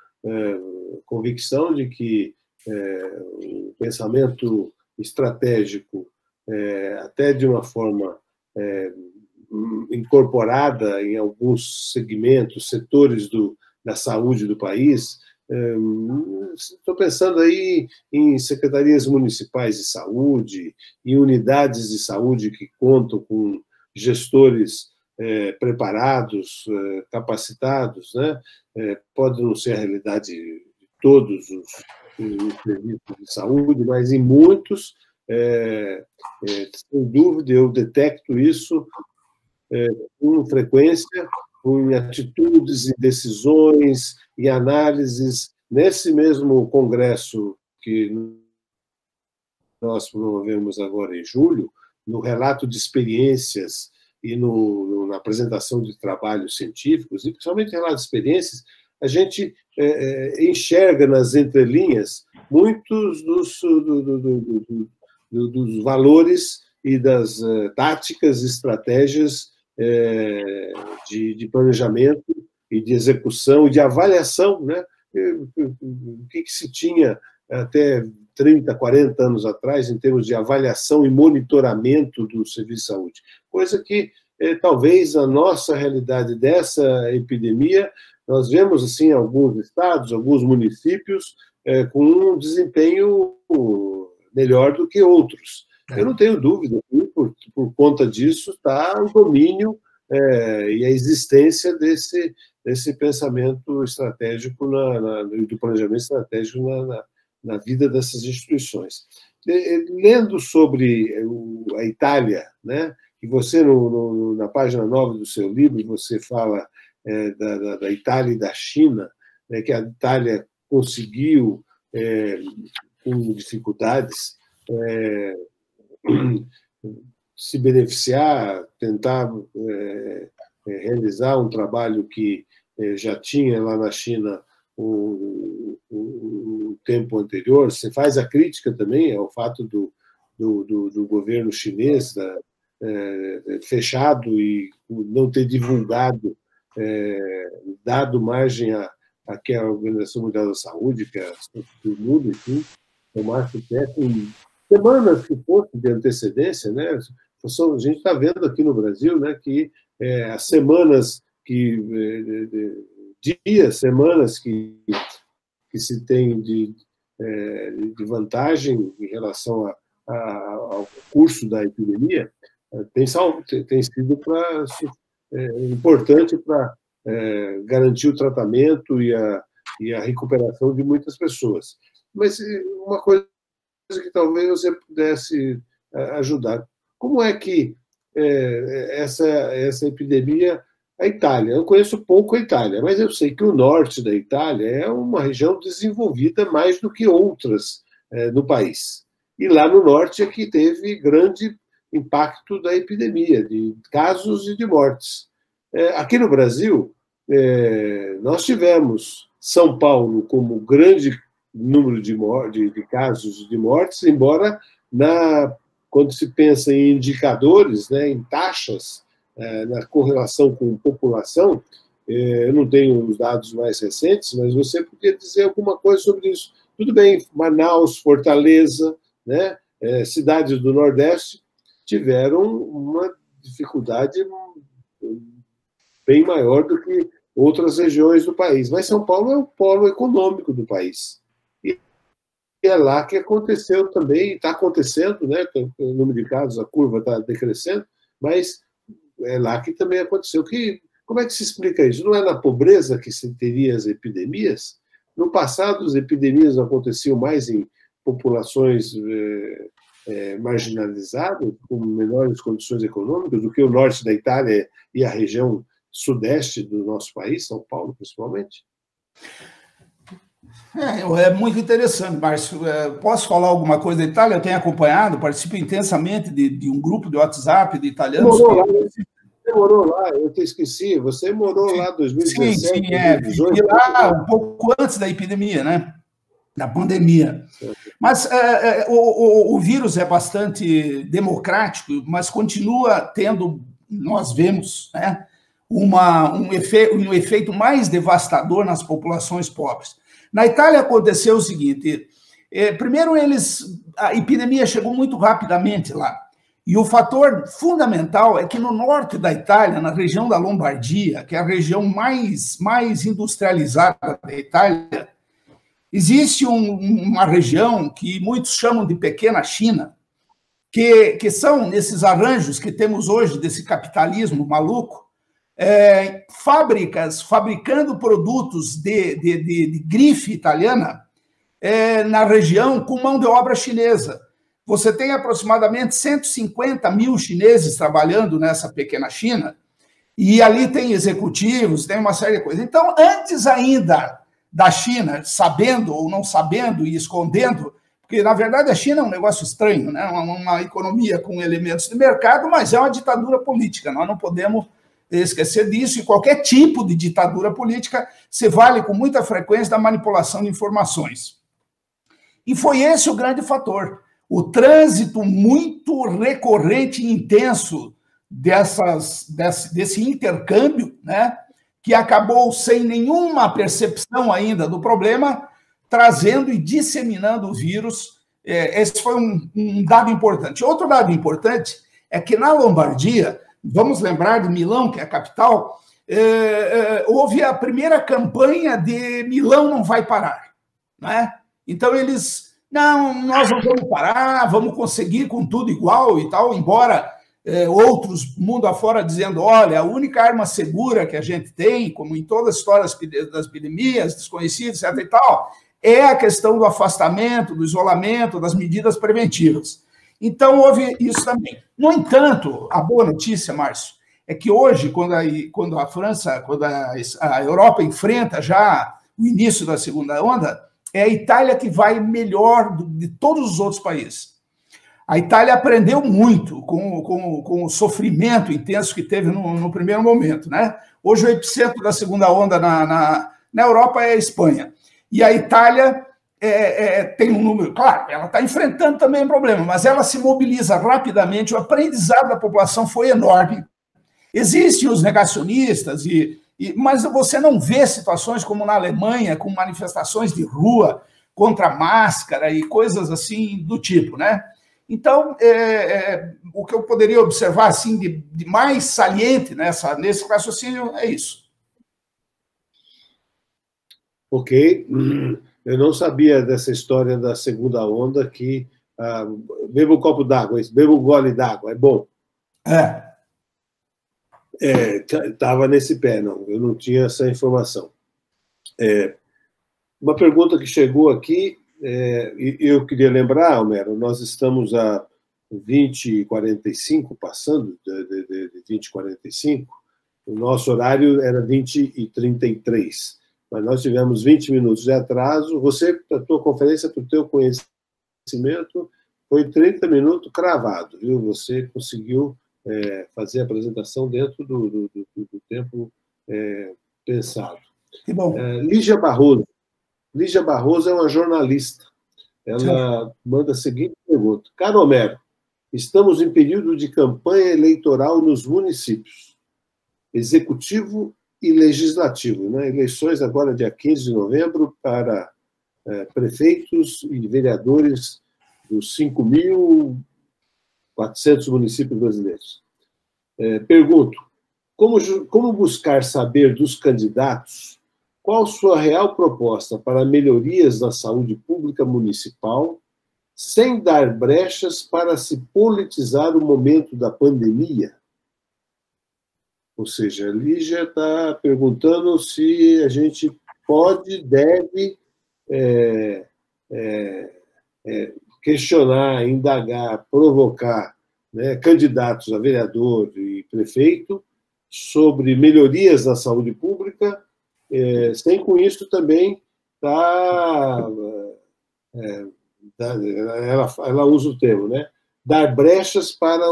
convicção de que o pensamento estratégico, até de uma forma incorporada em alguns segmentos, setores da saúde do país, estou pensando aí em secretarias municipais de saúde, em unidades de saúde que contam com gestores preparados, capacitados, né? Pode não ser a realidade de todos os serviços de saúde, mas em muitos, sem dúvida, eu detecto isso com frequência, em atitudes, em decisões, em análises. Nesse mesmo congresso que nós promovemos agora em julho, no relato de experiências e na apresentação de trabalhos científicos, e principalmente relato de experiências, a gente enxerga nas entrelinhas muitos dos valores e das táticas e estratégias de planejamento e de execução e de avaliação, né? O que se tinha até 30, 40 anos atrás em termos de avaliação e monitoramento do serviço de saúde. Coisa que, talvez, a nossa realidade dessa epidemia, nós vemos, assim, alguns estados, alguns municípios com um desempenho melhor do que outros. Eu não tenho dúvida que, por conta disso, está o domínio e a existência desse pensamento estratégico, do planejamento estratégico na vida dessas instituições. Lendo sobre a Itália, né, e você, na página 9 do seu livro, você fala da Itália e da China, né, que a Itália conseguiu, com dificuldades, se beneficiar, tentar realizar um trabalho que já tinha lá na China um tempo anterior. Você faz a crítica também ao fato do governo chinês fechado e não ter divulgado, dado margem a que a Organização Mundial da Saúde, que é o mundo, enfim, tomasse em semanas que fossem de antecedência, né? A gente está vendo aqui no Brasil, né, que as semanas semanas que se tem de vantagem em relação ao curso da epidemia, tem sido importante para garantir o tratamento e a recuperação de muitas pessoas. Mas uma coisa que talvez você pudesse ajudar. Como é que essa epidemia... A Itália, eu conheço pouco a Itália, mas eu sei que o norte da Itália é uma região desenvolvida mais do que outras no país. E lá no norte é que teve grande impacto da epidemia, de casos e de mortes. Aqui no Brasil, nós tivemos São Paulo como grande número de casos e de mortes, embora quando se pensa em indicadores, né, em taxas, na correlação com população, eu não tenho os dados mais recentes, mas você podia dizer alguma coisa sobre isso. Tudo bem, Manaus, Fortaleza, né, cidades do Nordeste tiveram uma dificuldade bem maior do que outras regiões do país, mas São Paulo é o polo econômico do país. E é lá que aconteceu também, está acontecendo, né, o número de casos, a curva está decrescendo, mas é lá que também aconteceu. Como é que se explica isso? Não é na pobreza que se teria as epidemias? No passado, as epidemias aconteciam mais em populações marginalizadas, com menores condições econômicas, do que o norte da Itália e a região sudeste do nosso país, São Paulo, principalmente?
É muito interessante, Márcio. Posso falar alguma coisa da Itália? Eu tenho acompanhado, participo intensamente de um grupo de WhatsApp de italianos.
Você morou lá, eu te esqueci, você morou lá em 2017,
sim,
2018.
Fui lá um pouco antes da epidemia, né? Da pandemia. Mas o vírus é bastante democrático, mas continua tendo, nós vemos, né, um efeito mais devastador nas populações pobres. Na Itália aconteceu o seguinte: primeiro, a epidemia chegou muito rapidamente lá. E o fator fundamental é que no norte da Itália, na região da Lombardia, que é a região mais industrializada da Itália, existe uma região que muitos chamam de Pequena China, que são, nesses arranjos que temos hoje desse capitalismo maluco, fábricas fabricando produtos de grife italiana na região com mão de obra chinesa. Você tem aproximadamente 150 mil chineses trabalhando nessa pequena China, e ali tem executivos, tem uma série de coisas. Então, antes ainda da China, sabendo ou não sabendo e escondendo, porque, na verdade, a China é um negócio estranho, né? Uma economia com elementos de mercado, mas é uma ditadura política. Nós não podemos esquecer disso, e qualquer tipo de ditadura política se vale com muita frequência da manipulação de informações. E foi esse o grande fator. O trânsito muito recorrente e intenso desse intercâmbio, né, que acabou sem nenhuma percepção ainda do problema, trazendo e disseminando o vírus. Esse foi um dado importante. Outro dado importante é que na Lombardia, vamos lembrar de Milão, que é a capital, houve a primeira campanha de Milão não vai parar, né? Então eles... Não, nós não vamos parar, vamos conseguir com tudo igual e tal, embora outros, mundo afora, dizendo, olha, a única arma segura que a gente tem, como em toda a história das epidemias, desconhecidas, etc. e tal, é a questão do afastamento, do isolamento, das medidas preventivas. Então, houve isso também. No entanto, a boa notícia, Márcio, é que hoje, quando a Europa enfrenta já o início da segunda onda, é a Itália que vai melhor de todos os outros países. A Itália aprendeu muito com o sofrimento intenso que teve no primeiro momento, né? Hoje o epicentro da segunda onda na Europa é a Espanha. E a Itália tem um número... Claro, ela está enfrentando também um problema, mas ela se mobiliza rapidamente, o aprendizado da população foi enorme. Existem os negacionistas mas você não vê situações como na Alemanha, com manifestações de rua contra a máscara e coisas assim do tipo, né? Então, o que eu poderia observar assim, de mais saliente nesse raciocínio é isso.
Ok. Eu não sabia dessa história da segunda onda que beba um copo d'água, beba um gole d'água, é bom. Estava nesse pé, não, eu não tinha essa informação. Uma pergunta que chegou aqui, e eu queria lembrar, Homero, nós estamos a 20h45, passando de 20h45, o nosso horário era 20h33, mas nós tivemos 20 minutos de atraso. Você, a tua conferência, para o teu conhecimento, foi 30 minutos cravado, viu? Você conseguiu fazer a apresentação dentro do tempo pensado.
Que bom.
Lígia Barroso. Lígia Barroso é uma jornalista. Ela manda a seguinte pergunta. Caro Homero, estamos em período de campanha eleitoral nos municípios, executivo e legislativo, né? Eleições agora, dia 15 de novembro, para prefeitos e vereadores dos 5.400 municípios brasileiros. Pergunto, como buscar saber dos candidatos qual sua real proposta para melhorias na saúde pública municipal, sem dar brechas para se politizar o momento da pandemia? Ou seja, a Lígia está perguntando se a gente pode, deve questionar, indagar, provocar, né, candidatos a vereador e prefeito sobre melhorias na saúde pública, sem com isso também ela usa o termo, né, dar brechas para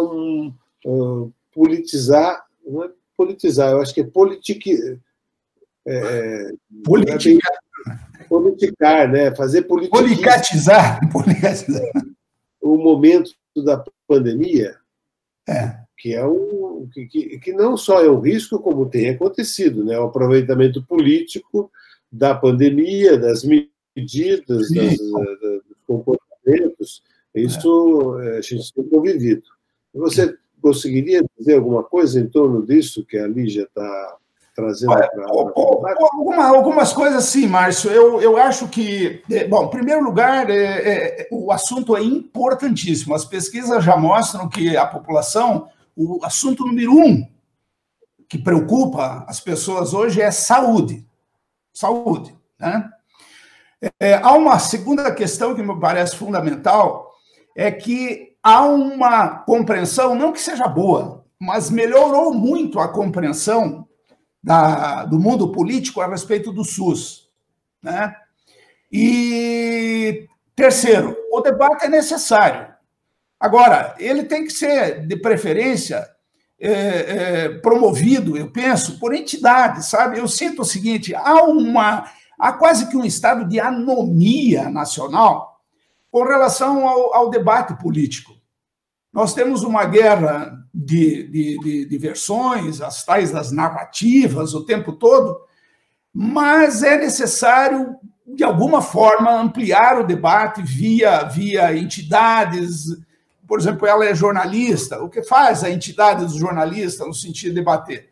politizar, não é politizar, eu acho que é politicar, né, fazer
politicatizar
o momento da pandemia, que que não só é um risco, como tem acontecido, né? O aproveitamento político da pandemia, das medidas, dos comportamentos, isso a gente tem convivido. Você conseguiria dizer alguma coisa em torno disso que a Lígia está trazendo para
algumas coisas, sim, Márcio. Eu acho que, bom, em primeiro lugar, o assunto é importantíssimo. As pesquisas já mostram que a população, o assunto número 1 que preocupa as pessoas hoje é saúde. Saúde, né? Há uma segunda questão que me parece fundamental, é que há uma compreensão, não que seja boa, mas melhorou muito a compreensão do mundo político a respeito do SUS, né? E terceiro, o debate é necessário. Agora, ele tem que ser, de preferência, promovido, eu penso, por entidades, sabe? Eu sinto o seguinte, há quase que um estado de anomia nacional com relação ao debate político. Nós temos uma guerra de versões, as tais das narrativas o tempo todo, mas é necessário, de alguma forma, ampliar o debate via entidades. Por exemplo, ela é jornalista. O que faz a entidade dos jornalistas no sentido de debater?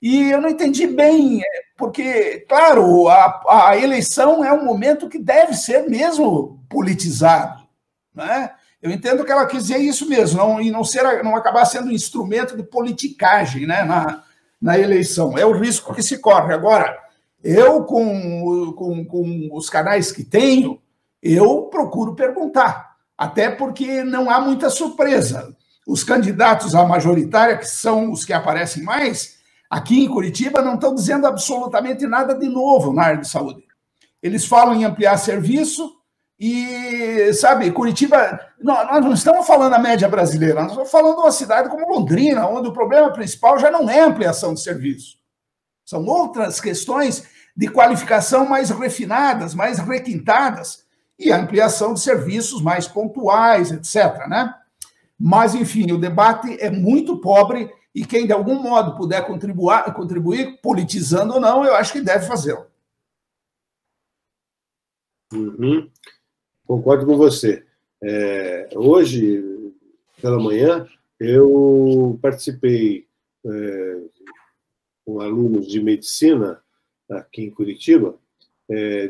E eu não entendi bem, porque, claro, a eleição é um momento que deve ser mesmo politizado, né? Eu entendo que ela quis dizer isso mesmo, não acabar sendo um instrumento de politicagem, né, na eleição. É o risco que se corre. Agora, eu, com os canais que tenho, eu procuro perguntar, até porque não há muita surpresa. Os candidatos à majoritária, que são os que aparecem mais, aqui em Curitiba, não estão dizendo absolutamente nada de novo na área de saúde. Eles falam em ampliar serviço e, sabe, Curitiba... Nós não estamos falando da média brasileira, nós estamos falando de uma cidade como Londrina, onde o problema principal já não é a ampliação de serviço. São outras questões de qualificação mais refinadas, mais requintadas, e a ampliação de serviços mais pontuais, etc., né? Mas, enfim, o debate é muito pobre e quem, de algum modo, puder contribuir, politizando ou não, eu acho que deve fazê-lo.
Uhum. Concordo com você. Hoje, pela manhã, eu participei com alunos de medicina aqui em Curitiba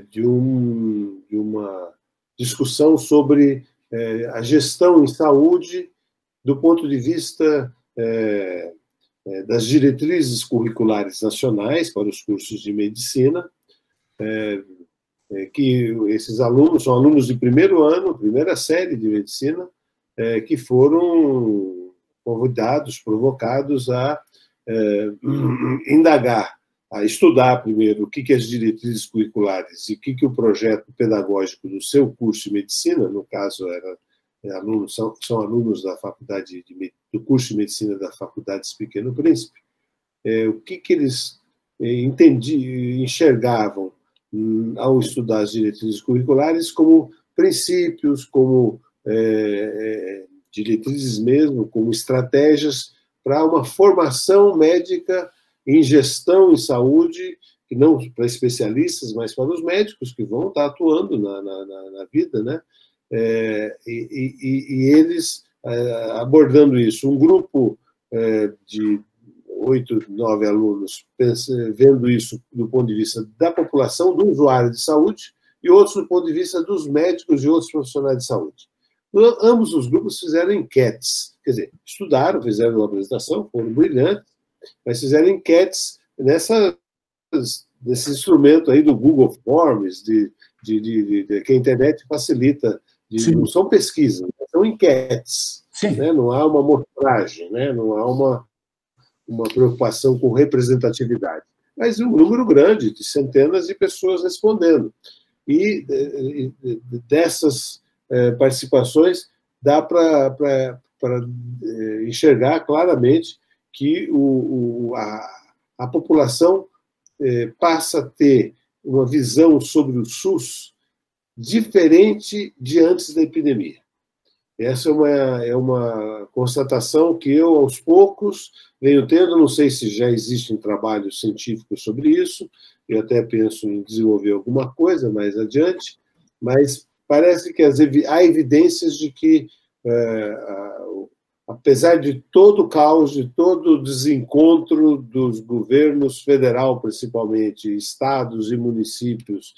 de uma discussão sobre a gestão em saúde do ponto de vista das diretrizes curriculares nacionais para os cursos de medicina, que esses alunos são alunos de primeiro ano, primeira série de medicina, que foram convidados, provocados a indagar, a estudar primeiro o que as diretrizes curriculares e o que o projeto pedagógico do seu curso de medicina, no caso são alunos da faculdade do curso de medicina da Faculdade Pequeno Príncipe, o que eles enxergavam ao estudar as diretrizes curriculares como princípios, como diretrizes mesmo, como estratégias para uma formação médica em gestão em saúde, que não para especialistas, mas para os médicos que vão estar atuando na vida, né? E eles abordando isso. Um grupo de 8, 9 alunos vendo isso do ponto de vista da população, do usuário de saúde, e outros do ponto de vista dos médicos e outros profissionais de saúde. Ambos os grupos fizeram enquetes, quer dizer, estudaram, fizeram uma apresentação, foram brilhantes, mas fizeram enquetes nesse instrumento aí do Google Forms, que a internet facilita. Não são pesquisas, são enquetes. Né? Não há uma amostragem, né? Não há uma preocupação com representatividade. Mas um número grande de centenas de pessoas respondendo. E dessas participações, dá para enxergar claramente que a população passa a ter uma visão sobre o SUS diferente de antes da epidemia. Essa é uma constatação que eu, aos poucos, venho tendo. Não sei se já existem trabalhos científicos sobre isso, eu até penso em desenvolver alguma coisa mais adiante, mas parece que há evidências de que, apesar de todo o caos, de todo o desencontro dos governos federal, principalmente, estados e municípios,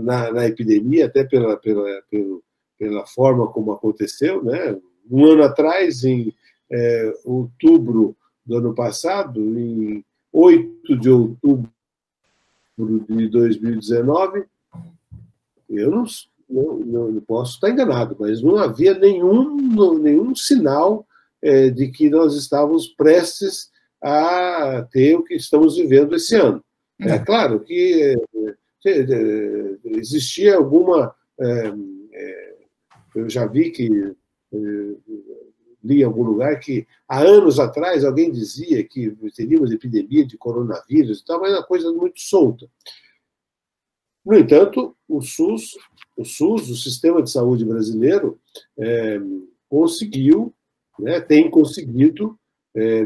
na epidemia, até pela forma como aconteceu, né? Um ano atrás, em outubro do ano passado, em 8 de outubro de 2019, eu não posso estar enganado, mas não havia nenhum sinal de que nós estávamos prestes a ter o que estamos vivendo esse ano. É claro que existia alguma... eu já vi que... li em algum lugar que, há anos atrás, alguém dizia que teríamos epidemia de coronavírus e tal, mas é uma coisa muito solta. No entanto, o SUS, o Sistema de Saúde brasileiro, conseguiu, né, tem conseguido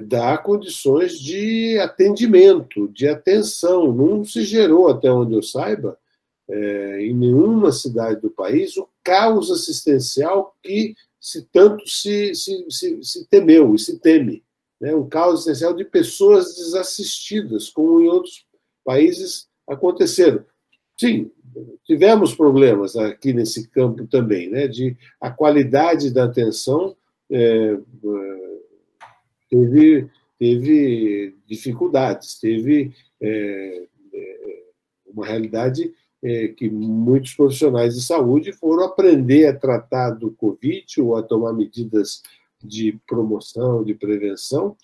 dar condições de atendimento, de atenção. Não se gerou, até onde eu saiba, em nenhuma cidade do país, o caos assistencial que tanto se temeu e se teme. Né? Um caos assistencial de pessoas desassistidas, como em outros países aconteceram. Sim, tivemos problemas aqui nesse campo também, né? A qualidade da atenção teve dificuldades, teve uma realidade que muitos profissionais de saúde foram aprender a tratar do Covid ou a tomar medidas de promoção, de prevenção,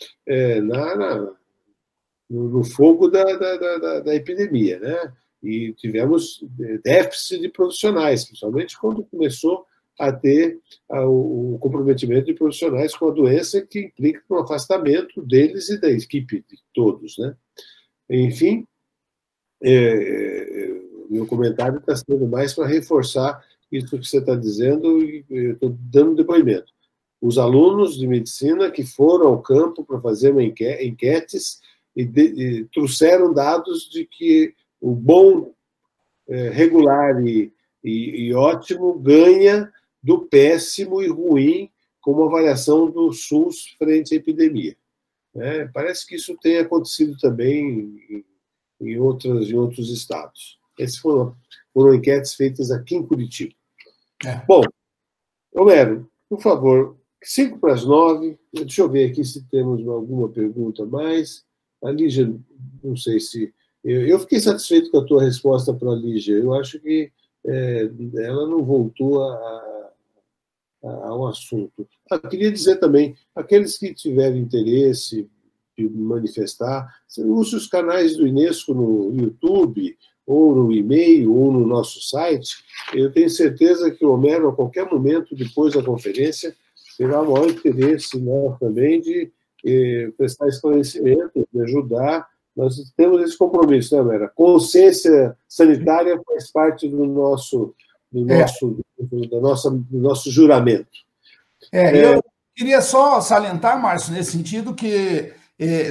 no fogo da epidemia, né? E tivemos déficit de profissionais, principalmente quando começou a ter o comprometimento de profissionais com a doença, que implica um afastamento deles e da equipe de todos, né? Enfim, meu comentário está sendo mais para reforçar isso que você está dizendo, e eu estou dando depoimento. Os alunos de medicina que foram ao campo para fazer enquetes e trouxeram dados de que o bom, regular e ótimo ganha do péssimo e ruim como avaliação do SUS frente à epidemia. Parece que isso tem acontecido também em outros estados. Essas foram enquetes feitas aqui em Curitiba. Bom, Homero, por favor, 8:55. Deixa eu ver aqui se temos alguma pergunta a mais. A Lígia, não sei se... Eu fiquei satisfeito com a tua resposta para a Lígia. Eu acho que ela não voltou ao assunto. Queria dizer também, aqueles que tiverem interesse de manifestar, use os canais do Unesco no YouTube, ou no e-mail, ou no nosso site. Eu tenho certeza que o Homero, a qualquer momento, depois da conferência, terá o maior interesse, né, também de prestar esclarecimento, de ajudar. Nós temos esse compromisso, né, Homero? A consciência sanitária faz parte do nosso juramento.
Eu queria só salientar, Márcio, nesse sentido, que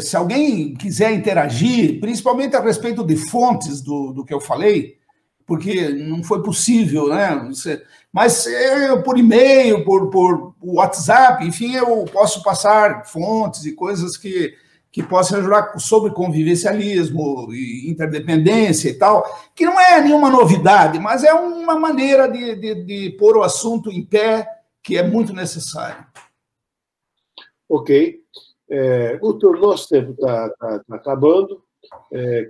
se alguém quiser interagir, principalmente a respeito de fontes do que eu falei, porque não foi possível, né? Mas por e-mail, por WhatsApp, enfim, eu posso passar fontes e coisas que possam ajudar sobre convivencialismo, interdependência e tal, que não é nenhuma novidade, mas é uma maneira de pôr o assunto em pé, que é muito necessário.
Ok. O nosso tempo está acabando.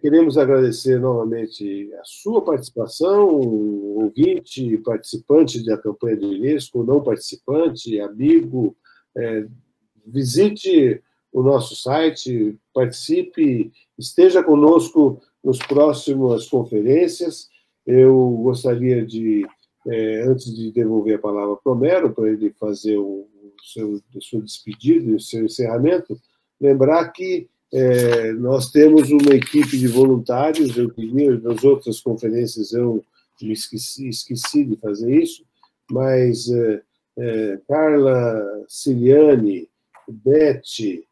Queremos agradecer novamente a sua participação, ouvinte, participante da campanha do Unesco, não participante, amigo. Visite o nosso site, participe, esteja conosco nas próximas conferências. Eu gostaria de, antes de devolver a palavra para o Homero, para ele fazer a sua despedida e o seu encerramento, lembrar que nós temos uma equipe de voluntários. Eu queria, nas outras conferências, eu me esqueci de fazer isso, mas Carla, Ciliane, Beth,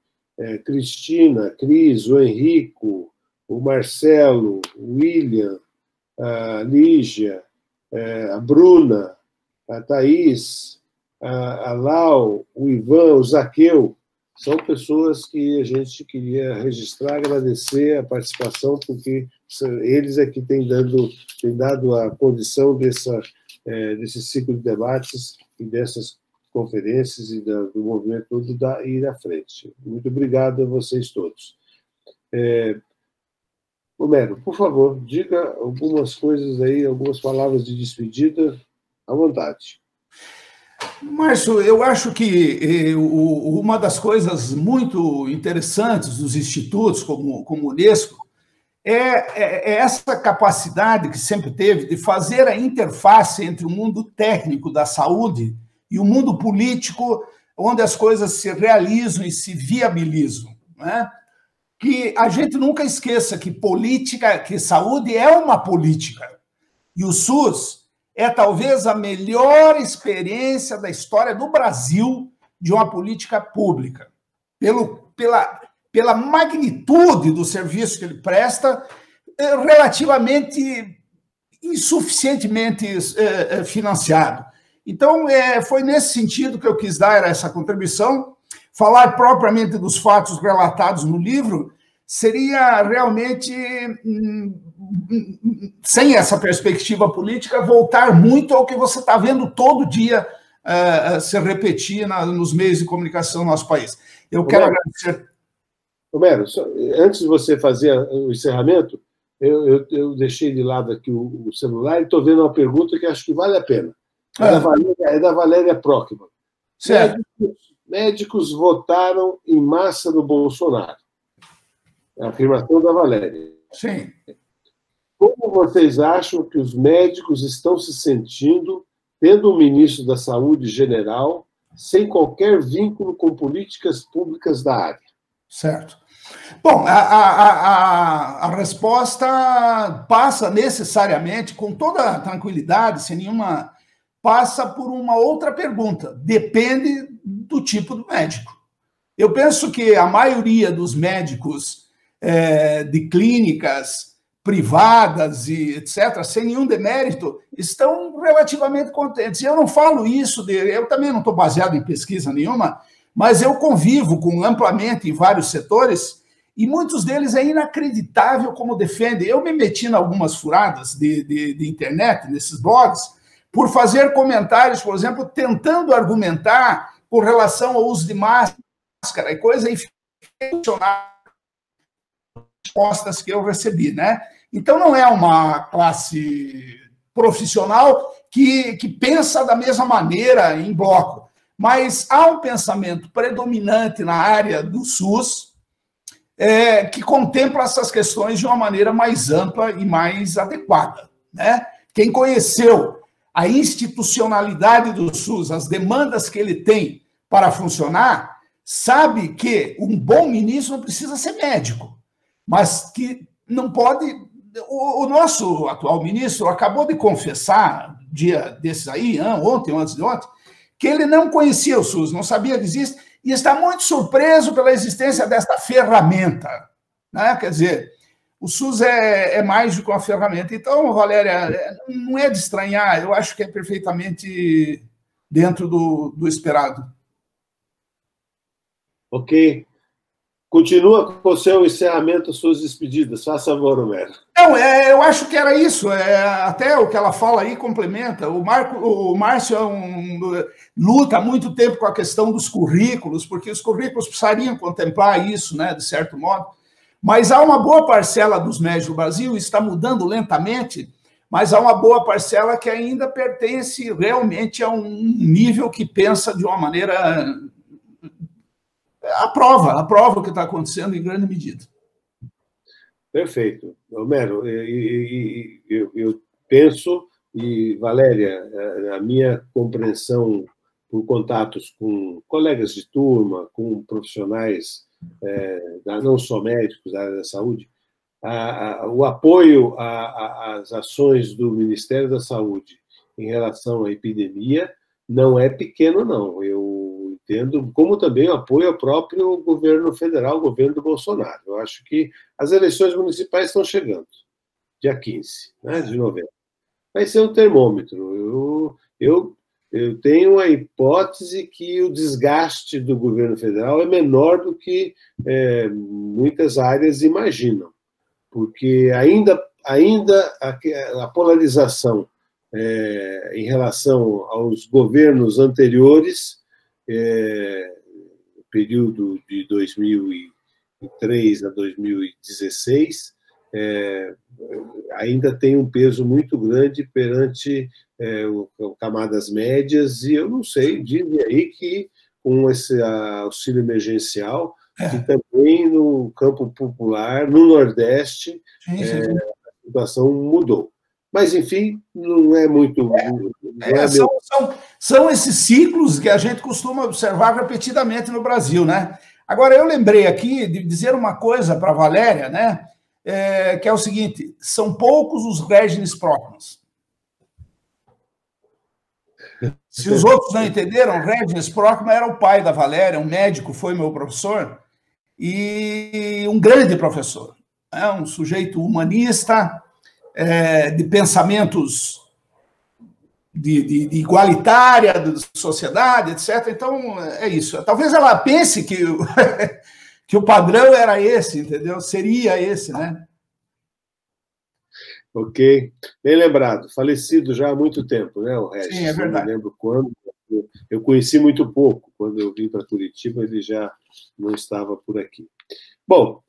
Cristina, Cris, o Henrico, o Marcelo, o William, a Lígia, a Bruna, a Thaís, a Lau, o Ivan, o Zaqueu, são pessoas que a gente queria registrar, agradecer a participação, porque eles é que têm dado a condição desse ciclo de debates e dessas conferências e do movimento todo ir à frente. Muito obrigado a vocês todos. Homero, por favor, diga algumas coisas aí, algumas palavras de despedida, à vontade.
Márcio, eu acho que uma das coisas muito interessantes dos institutos, como o Unesco, é essa capacidade que sempre teve de fazer a interface entre o mundo técnico da saúde e o mundo político, onde as coisas se realizam e se viabilizam, né? Que a gente nunca esqueça que saúde é uma política. E o SUS é talvez a melhor experiência da história do Brasil de uma política pública, pela magnitude do serviço que ele presta, relativamente insuficientemente financiado. Então, foi nesse sentido que eu quis dar essa contribuição. Falar propriamente dos fatos relatados no livro seria realmente, sem essa perspectiva política, voltar muito ao que você está vendo todo dia se repetir nos meios de comunicação do nosso país. Eu quero agradecer.
Homero, antes de você fazer o encerramento, eu deixei de lado aqui o celular e estou vendo uma pergunta que acho que vale a pena. É da Valéria Prockman.
Certo.
Médicos votaram em massa no Bolsonaro. É a afirmação da Valéria.
Sim.
Como vocês acham que os médicos estão se sentindo tendo um ministro da Saúde general sem qualquer vínculo com políticas públicas da área?
Certo. Bom, a resposta passa necessariamente, com toda a tranquilidade, sem nenhuma... passa por uma outra pergunta. Depende do tipo do médico. Eu penso que a maioria dos médicos de clínicas privadas e etc., sem nenhum demérito, estão relativamente contentes. E eu não falo isso, eu também não estou baseado em pesquisa nenhuma, mas eu convivo amplamente em vários setores e muitos deles é inacreditável como defendem. Eu me meti em algumas furadas de internet, nesses blogs, por fazer comentários, por exemplo, tentando argumentar com relação ao uso de máscara e coisa, e funcionar respostas que eu recebi, né? Então, não é uma classe profissional que pensa da mesma maneira em bloco, mas há um pensamento predominante na área do SUS que contempla essas questões de uma maneira mais ampla e mais adequada, né? Quem conheceu a institucionalidade do SUS, as demandas que ele tem para funcionar, sabe que um bom ministro não precisa ser médico, mas que não pode... O nosso atual ministro acabou de confessar, dia desses aí, ontem ou antes de ontem, que ele não conhecia o SUS, não sabia que existe, e está muito surpreso pela existência desta ferramenta, né? Quer dizer, o SUS é mais do que uma ferramenta. Então, Valéria, não é de estranhar, eu acho que é perfeitamente dentro do esperado.
Ok. Continua com o seu encerramento, suas despedidas. Faça favor, Homero.
Não, eu acho que era isso. Até o que ela fala aí complementa. O Márcio luta há muito tempo com a questão dos currículos, porque os currículos precisariam contemplar isso, né, de certo modo. Mas há uma boa parcela dos médicos do Brasil, está mudando lentamente, mas há uma boa parcela que ainda pertence realmente a um nível que pensa de uma maneira... aprova o que está acontecendo em grande medida.
Perfeito. Homero, eu penso, e Valéria, a minha compreensão por contatos com colegas de turma, com profissionais, não só médicos da área da saúde, o apoio às ações do Ministério da Saúde em relação à epidemia não é pequeno, não. Eu entendo, como também o apoio ao próprio governo federal, o governo do Bolsonaro. Eu acho que as eleições municipais estão chegando, dia 15, né, de novembro. Vai ser um termômetro. Eu tenho a hipótese que o desgaste do governo federal é menor do que muitas áreas imaginam, porque ainda a polarização em relação aos governos anteriores, período de 2003 a 2016, ainda tem um peso muito grande perante camadas médias, e eu não sei, dizem aí que com esse auxílio emergencial, que também no campo popular, no Nordeste, a situação mudou. Mas, enfim, não é muito...
São esses ciclos que a gente costuma observar repetidamente no Brasil, né? Agora, eu lembrei aqui de dizer uma coisa para a Valéria, né? Que é o seguinte, são poucos os regimes próximos. Se os outros não entenderam, Regis Prochman era o pai da Valéria, um médico, foi meu professor, e um grande professor, um sujeito humanista, de pensamentos de igualitária, de sociedade, etc. Então, é isso. Talvez ela pense que o padrão era esse, entendeu? Seria esse, né?
Ok. Bem lembrado. Falecido já há muito tempo, né, o Regis?
Sim, é verdade.
Eu não lembro quando. Eu conheci muito pouco. Quando eu vim para Curitiba, ele já não estava por aqui. Bom,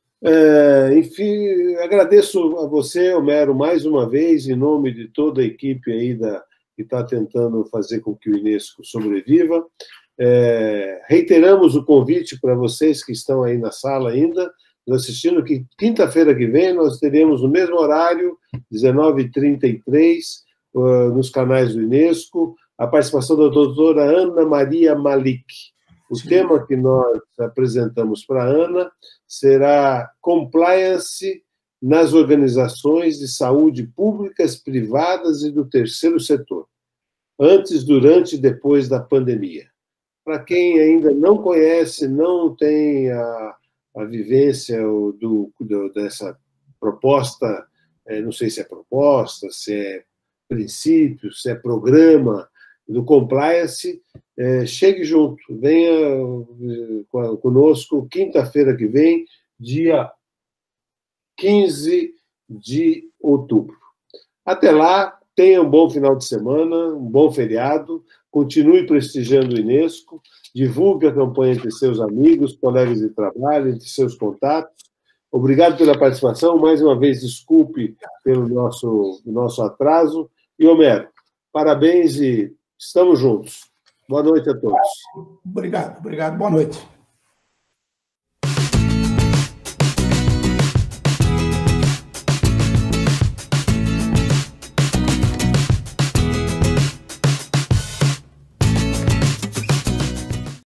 enfim, agradeço a você, Homero, mais uma vez, em nome de toda a equipe aí que está tentando fazer com que o Unesco sobreviva. Reiteramos o convite para vocês que estão aí na sala ainda, nos assistindo, que quinta-feira que vem nós teremos no mesmo horário, 19h33, nos canais do Unesco, a participação da doutora Ana Maria Malik. O tema que nós apresentamos para a Ana será compliance nas organizações de saúde públicas, privadas e do terceiro setor, antes, durante e depois da pandemia. Para quem ainda não conhece, não tem a vivência dessa proposta, não sei se é proposta, se é princípio, se é programa do compliance, chegue junto, venha conosco quinta-feira que vem, dia 15 de outubro. Até lá, tenha um bom final de semana, um bom feriado, continue prestigiando o Unesco, divulgue a campanha entre seus amigos, colegas de trabalho, entre seus contatos. Obrigado pela participação. Mais uma vez, desculpe pelo nosso atraso. E, Homero, parabéns e estamos juntos. Boa noite a todos.
Obrigado. Boa noite.